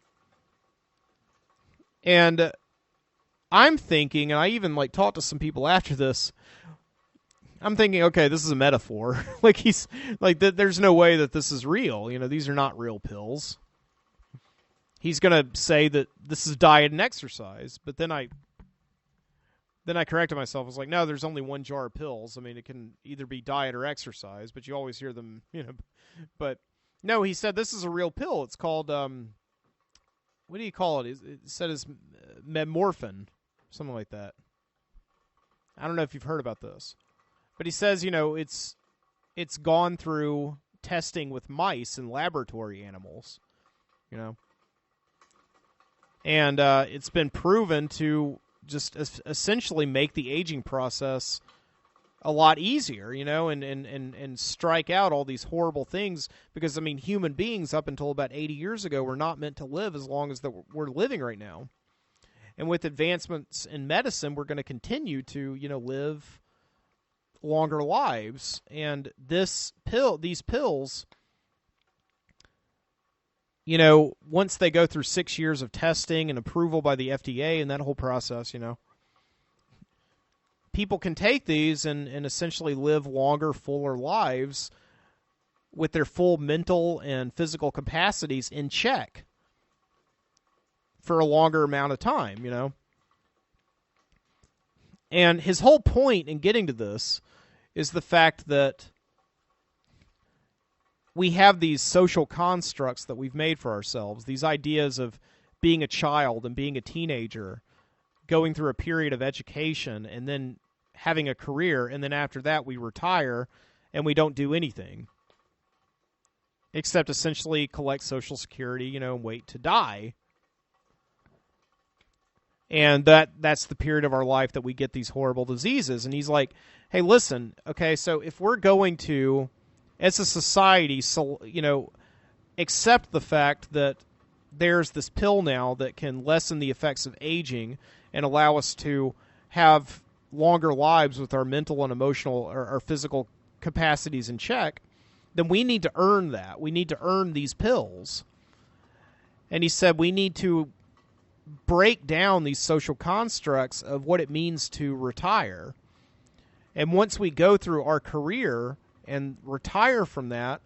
And I'm thinking, and I even like talked to some people after this, I'm thinking, okay, this is a metaphor. Like he's like, there's no way that this is real. These are not real pills. He's going to say that this is diet and exercise, but then I corrected myself. I was like, no, there's only one jar of pills. I mean, it can either be diet or exercise, but you always hear them, But no, he said this is a real pill. It's called, what do you call it? It said it's metmorphin, something like that. I don't know if you've heard about this. But he says, it's gone through testing with mice and laboratory animals, And it's been proven to just essentially make the aging process a lot easier, and strike out all these horrible things. Because, I mean, human beings up until about 80 years ago were not meant to live as long as we're living right now. And with advancements in medicine, we're going to continue to, live longer lives. And these pills, once they go through 6 years of testing and approval by the FDA and that whole process, people can take these and essentially live longer, fuller lives with their full mental and physical capacities in check for a longer amount of time, And his whole point in getting to this is the fact that we have these social constructs that we've made for ourselves, these ideas of being a child and being a teenager, going through a period of education and then having a career, and then after that we retire and we don't do anything except essentially collect Social Security, and wait to die. And that's the period of our life that we get these horrible diseases. And he's like, hey, listen, okay, so if we're going to, as a society, accept the fact that there's this pill now that can lessen the effects of aging and allow us to have longer lives with our mental and emotional or our physical capacities in check, then we need to earn that. We need to earn these pills. And he said we need to break down these social constructs of what it means to retire. And once we go through our career and retire from that,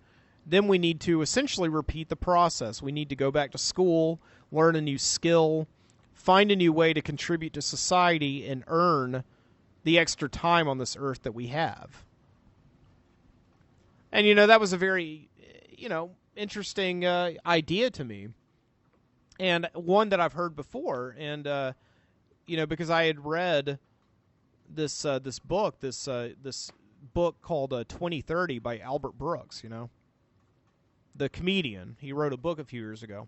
then we need to essentially repeat the process. We need to go back to school, learn a new skill, find a new way to contribute to society, and earn the extra time on this earth that we have. And, that was a very, interesting idea to me. And one that I've heard before, and because I had read this book called 2030 by Albert Brooks, the comedian. He wrote a book a few years ago,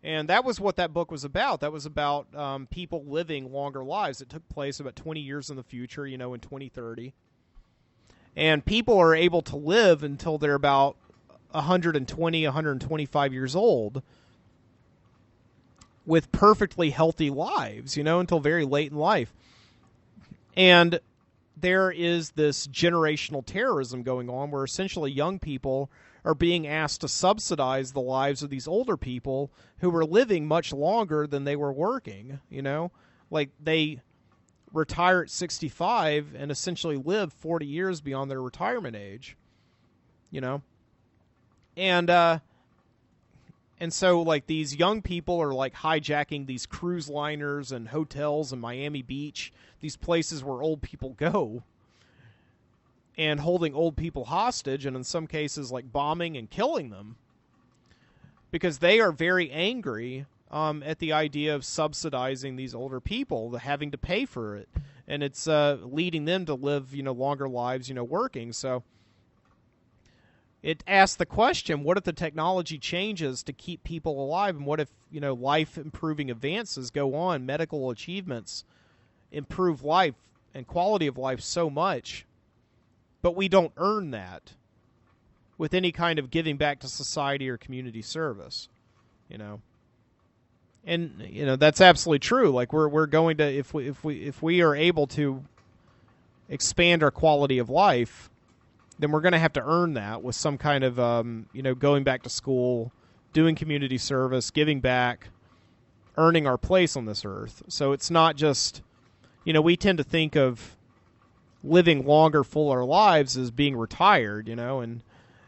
and that was what that book was about. That was about people living longer lives. It took place about 20 years in the future, in 2030, and people are able to live until they're about 120, 125 years old, with perfectly healthy lives, until very late in life. And there is this generational terrorism going on where essentially young people are being asked to subsidize the lives of these older people who were living much longer than they were working, Like they retire at 65 and essentially live 40 years beyond their retirement age, And so, like, these young people are, like, hijacking these cruise liners and hotels in Miami Beach, these places where old people go, and holding old people hostage, and in some cases, like, bombing and killing them, because they are very angry at the idea of subsidizing these older people, having to pay for it, and it's leading them to live, longer lives, working, so it asks the question, what if the technology changes to keep people alive? And what if, life-improving advances go on, medical achievements improve life and quality of life so much, but we don't earn that with any kind of giving back to society or community service, And, that's absolutely true. Like, we're going to, if we are able to expand our quality of life, then we're going to have to earn that with some kind of, going back to school, doing community service, giving back, earning our place on this earth. So it's not just, we tend to think of living longer, fuller lives as being retired, and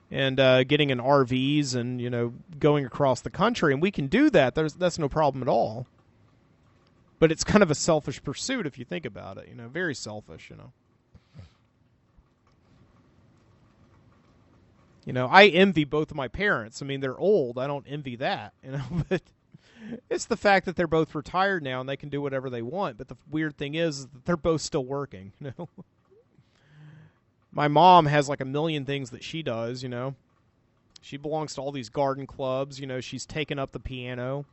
getting in RVs and, going across the country. And we can do that. That's no problem at all. But it's kind of a selfish pursuit if you think about it, very selfish, I envy both of my parents. I mean, they're old. I don't envy that, but it's the fact that they're both retired now and they can do whatever they want. But the weird thing is that they're both still working, My mom has like a million things that she does, She belongs to all these garden clubs, She's taken up the piano.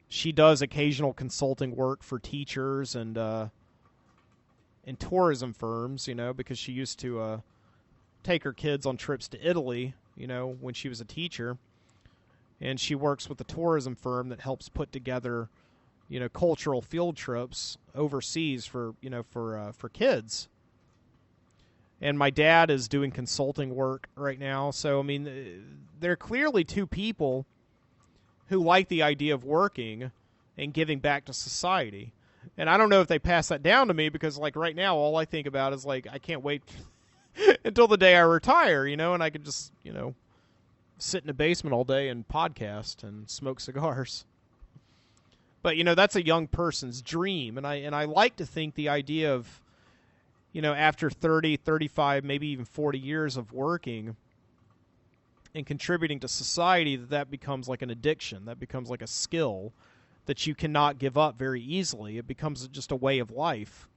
She does occasional consulting work for teachers and tourism firms, because she used to take her kids on trips to Italy, when she was a teacher. And she works with a tourism firm that helps put together, cultural field trips overseas for kids. And my dad is doing consulting work right now. So, I mean, they're clearly two people who like the idea of working and giving back to society. And I don't know if they pass that down to me because, like, right now, all I think about is, like, I can't wait until the day I retire, and I could just, sit in the basement all day and podcast and smoke cigars. But, that's a young person's dream. And I like to think the idea of, after 30, 35, maybe even 40 years of working and contributing to society, that becomes like an addiction. That becomes like a skill that you cannot give up very easily. It becomes just a way of life.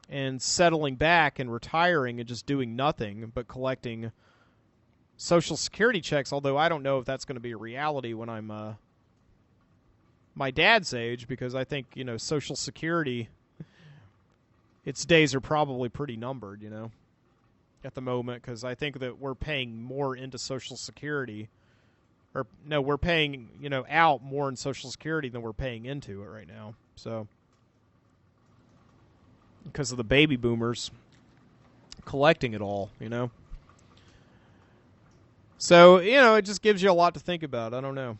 And settling back and retiring and just doing nothing but collecting Social Security checks, although I don't know if that's going to be a reality when I'm my dad's age, because I think, Social Security, its days are probably pretty numbered, at the moment, because I think that we're paying more into Social Security, or no, we're paying, out more in Social Security than we're paying into it right now. So, because of the baby boomers collecting it all, So, it just gives you a lot to think about. I don't know.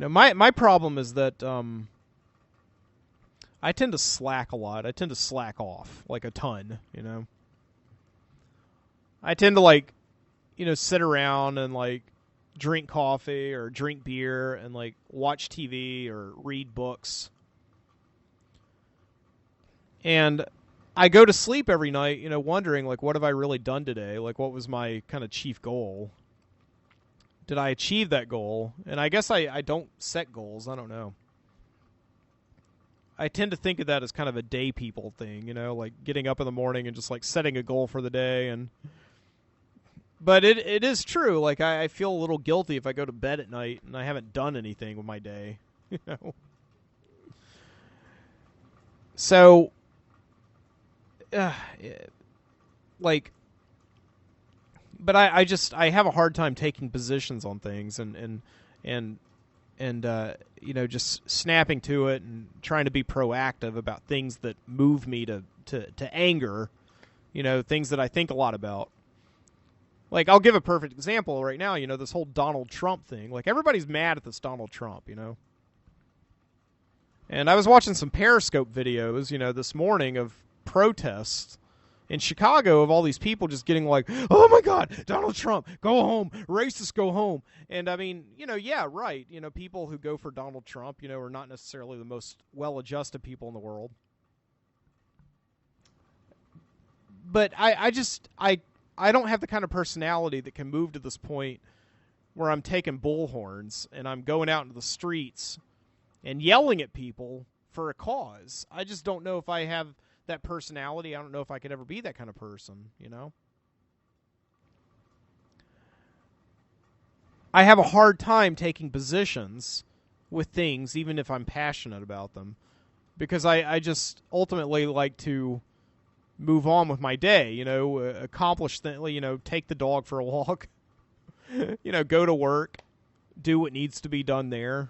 My problem is that I tend to slack a lot. I tend to slack off, like a ton, I tend to, sit around and, drink coffee or drink beer and, watch TV or read books. And I go to sleep every night, wondering, what have I really done today? What was my kind of chief goal? Did I achieve that goal? And I guess I don't set goals. I don't know. I tend to think of that as kind of a day people thing, getting up in the morning and just, setting a goal for the day. But it is true. I feel a little guilty if I go to bed at night and I haven't done anything with my day, So... but I have a hard time taking positions on things and just snapping to it and trying to be proactive about things that move me to anger, things that I think a lot about. I'll give a perfect example right now, this whole Donald Trump thing. Everybody's mad at this Donald Trump, And I was watching some Periscope videos, this morning of protests in Chicago of all these people just getting oh my God, Donald Trump, go home, racists go home. And I mean, yeah, right. People who go for Donald Trump, are not necessarily the most well-adjusted people in the world. But I don't have the kind of personality that can move to this point where I'm taking bullhorns and I'm going out into the streets and yelling at people for a cause. I just don't know if I have that personality. I don't know if I could ever be that kind of person, I have a hard time taking positions with things, even if I'm passionate about them, because I just ultimately like to move on with my day, accomplish things, take the dog for a walk, go to work, do what needs to be done there.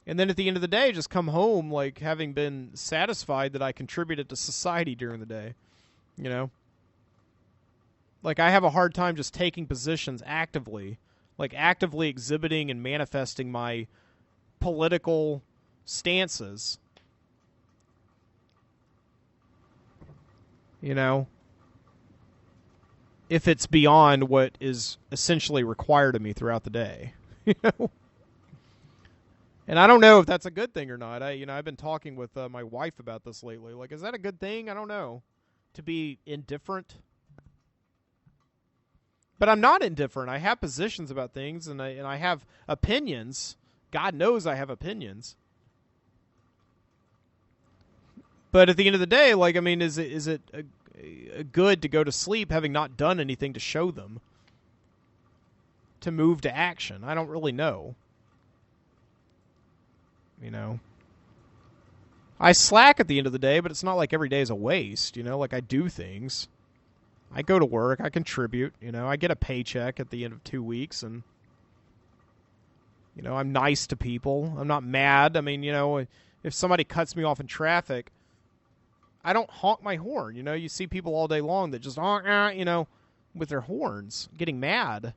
And then at the end of the day, just come home, having been satisfied that I contributed to society during the day, Like, I have a hard time just taking positions actively, like actively exhibiting and manifesting my political stances. You know, if it's beyond what is essentially required of me throughout the day. You know? And I don't know if that's a good thing or not. I've been talking with my wife about this lately. Like, is that a good thing? I don't know. To be indifferent. But I'm not indifferent. I have positions about things, and I have opinions. God knows I have opinions. But at the end of the day, like, I mean, is it good to go to sleep having not done anything to show them? To move to action? I don't really know. You know? I slack at the end of the day, but it's not like every day is a waste, you know? Like, I do things. I go to work, I contribute, you know, I get a paycheck at the end of 2 weeks, and, you know, I'm nice to people. I'm not mad. I mean, you know, if somebody cuts me off in traffic, I don't honk my horn. You know, you see people all day long that just honk, you know, with their horns, getting mad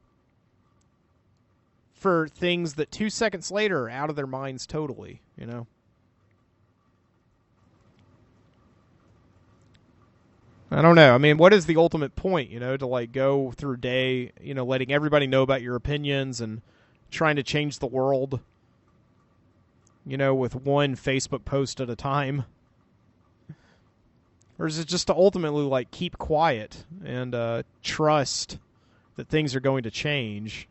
for things that 2 seconds later are out of their minds totally, you know. I don't know. I mean, what is the ultimate point, you know, to like go through day, you know, letting everybody know about your opinions and trying to change the world, you know, with one Facebook post at a time? Or is it just to ultimately like keep quiet and trust that things are going to change?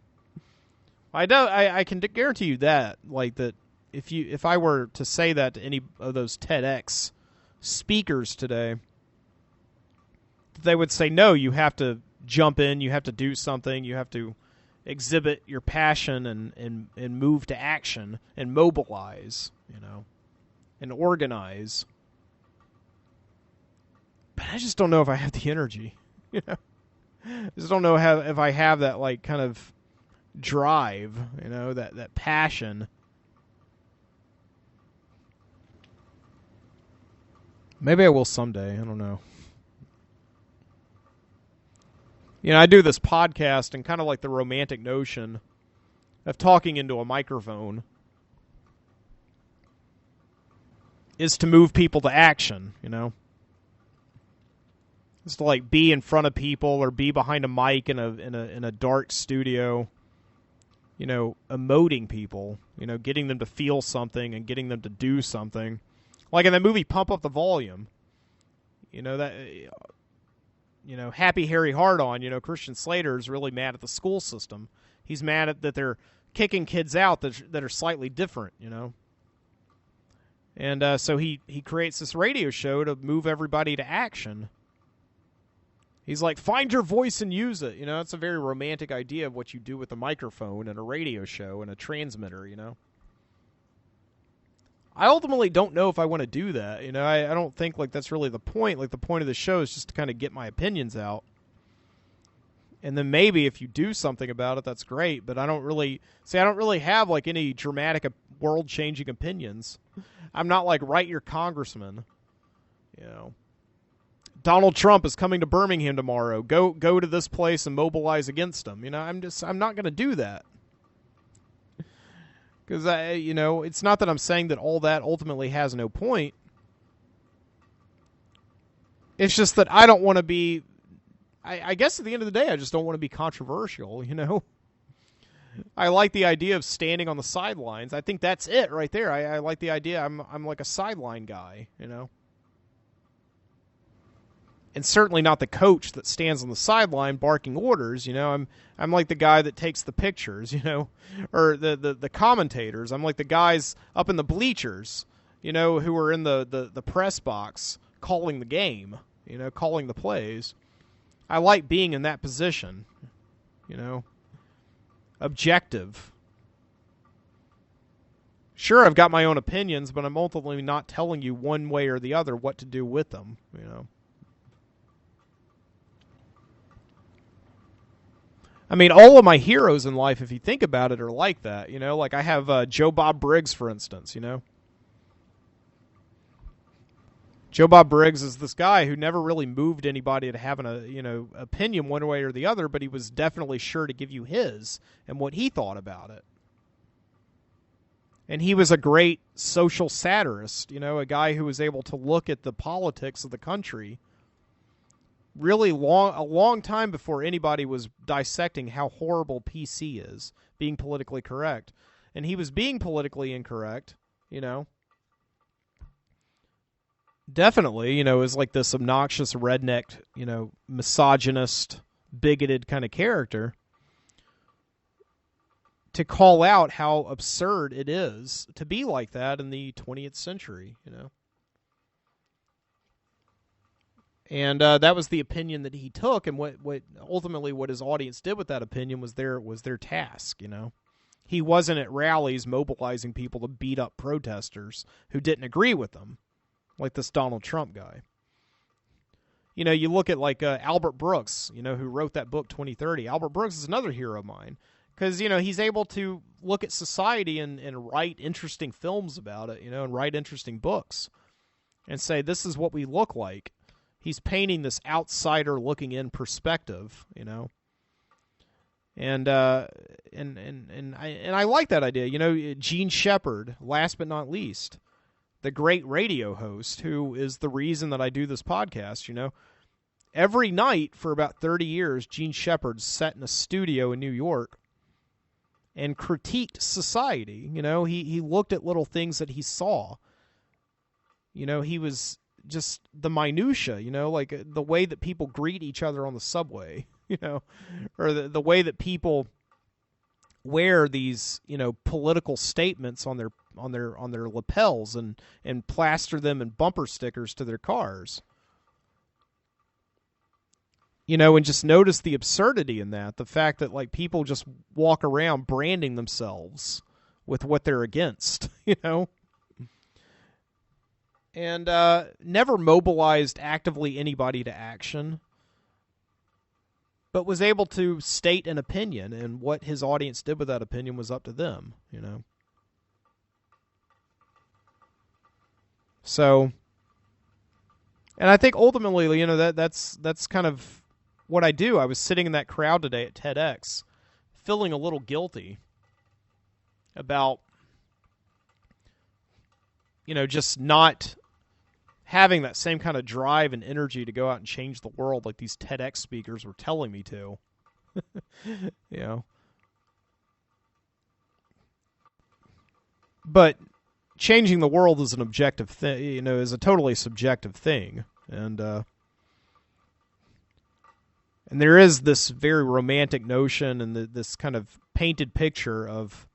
I can guarantee you that, like, that if I were to say that to any of those TEDx speakers today, they would say, no, you have to jump in, you have to do something, you have to exhibit your passion and move to action and mobilize, you know, and organize. But I just don't know if I have the energy, you know. I just don't know if I have that, like, kind of drive, you know, that passion. Maybe I will someday, I don't know. You know, I do this podcast, and kind of like the romantic notion of talking into a microphone is to move people to action, you know? It's to like be in front of people or be behind a mic in a dark studio, you know, emoting people, you know, getting them to feel something and getting them to do something. Like in the movie Pump Up the Volume, you know, that... You know, Happy Harry Hard-On, you know, Christian Slater is really mad at the school system. He's mad at that they're kicking kids out that are slightly different, you know. And so he creates this radio show to move everybody to action. He's like, find your voice and use it. You know, it's a very romantic idea of what you do with a microphone and a radio show and a transmitter, you know. I ultimately don't know if I want to do that. You know, I don't think like that's really the point. Like the point of the show is just to kind of get my opinions out. And then maybe if you do something about it, that's great. But I don't really have like any dramatic world-changing opinions. I'm not like write your congressman. You know, Donald Trump is coming to Birmingham tomorrow. Go to this place and mobilize against him. You know, I'm not going to do that. Because, you know, it's not that I'm saying that all that ultimately has no point. It's just that I don't want to be... I guess at the end of the day, I just don't want to be controversial, you know? I like the idea of standing on the sidelines. I think that's it right there. I like the idea. I'm like a sideline guy, you know? And certainly not the coach that stands on the sideline barking orders, you know. I'm like the guy that takes the pictures, you know, or the commentators. I'm like the guys up in the bleachers, you know, who are in the press box calling the game, you know, calling the plays. I like being in that position, you know, objective. Sure, I've got my own opinions, but I'm ultimately not telling you one way or the other what to do with them, you know. I mean, all of my heroes in life, if you think about it, are like that, you know? Like I have Joe Bob Briggs, for instance, you know? Joe Bob Briggs is this guy who never really moved anybody to having a opinion one way or the other, but he was definitely sure to give you his and what he thought about it. And he was a great social satirist, a guy who was able to look at the politics of the country really a long time before anybody was dissecting how horrible PC is, being politically correct. And he was being politically incorrect, Definitely, is like this obnoxious redneck, misogynist, bigoted kind of character, to call out how absurd it is to be like that in the 20th century, And that was the opinion that he took, and what ultimately what his audience did with that opinion was their task, He wasn't at rallies mobilizing people to beat up protesters who didn't agree with them, like this Donald Trump guy. You look at like Albert Brooks, who wrote that book 2030. Albert Brooks is another hero of mine because, he's able to look at society and write interesting films about it, and write interesting books and say, this is what we look like. He's painting this outsider looking in perspective, And I like that idea. Gene Shepherd, last but not least, the great radio host who is the reason that I do this podcast, Every night for about 30 years, Gene Shepherd sat in a studio in New York and critiqued society. He looked at little things that he saw. He was just the minutia, like the way that people greet each other on the subway, or the way that people wear these, political statements on their lapels and plaster them in bumper stickers to their cars. And just notice the absurdity in that, the fact that like people just walk around branding themselves with what they're against, And never mobilized actively anybody to action, but was able to state an opinion, and what his audience did with that opinion was up to them, So, and I think ultimately, that's kind of what I do. I was sitting in that crowd today at TEDx, feeling a little guilty about, just not having that same kind of drive and energy to go out and change the world like these TEDx speakers were telling me to. But changing the world is an objective thing, is a totally subjective thing. And there is this very romantic notion and this kind of painted picture of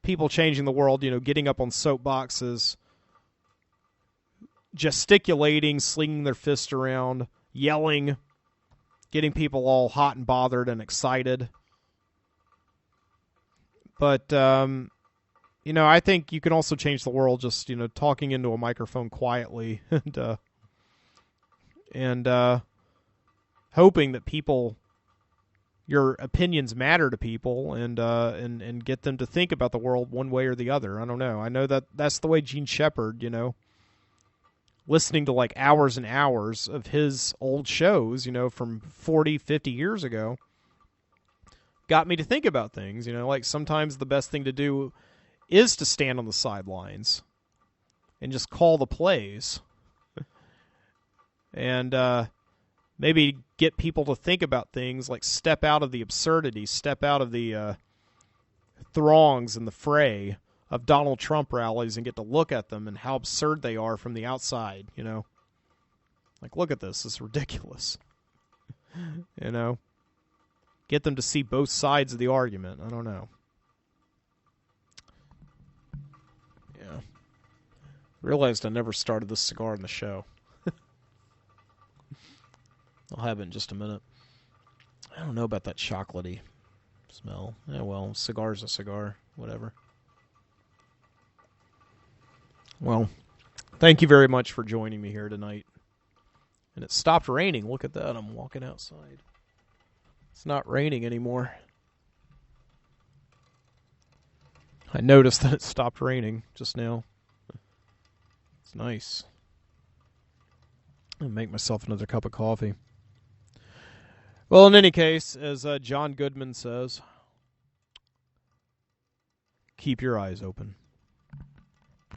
people changing the world, getting up on soapboxes, gesticulating, slinging their fist around, yelling, getting people all hot and bothered and excited. But, I think you can also change the world just, talking into a microphone quietly and hoping that your opinions matter to people and get them to think about the world one way or the other. I don't know. I know that's the way Gene Shepherd, listening to like hours and hours of his old shows, from 40, 50 years ago, got me to think about things, like sometimes the best thing to do is to stand on the sidelines and just call the plays and maybe get people to think about things, like step out of the absurdity, step out of the throngs and the fray of Donald Trump rallies and get to look at them and how absurd they are from the outside, Like, look at this. It's ridiculous. Get them to see both sides of the argument. I don't know. Yeah. Realized I never started this cigar in the show. I'll have it in just a minute. I don't know about that chocolatey smell. Yeah, well, cigar's a cigar. Whatever. Well, thank you very much for joining me here tonight. And it stopped raining. Look at that. I'm walking outside. It's not raining anymore. I noticed that it stopped raining just now. It's nice. I'll make myself another cup of coffee. Well, in any case, as John Goodman says, keep your eyes open.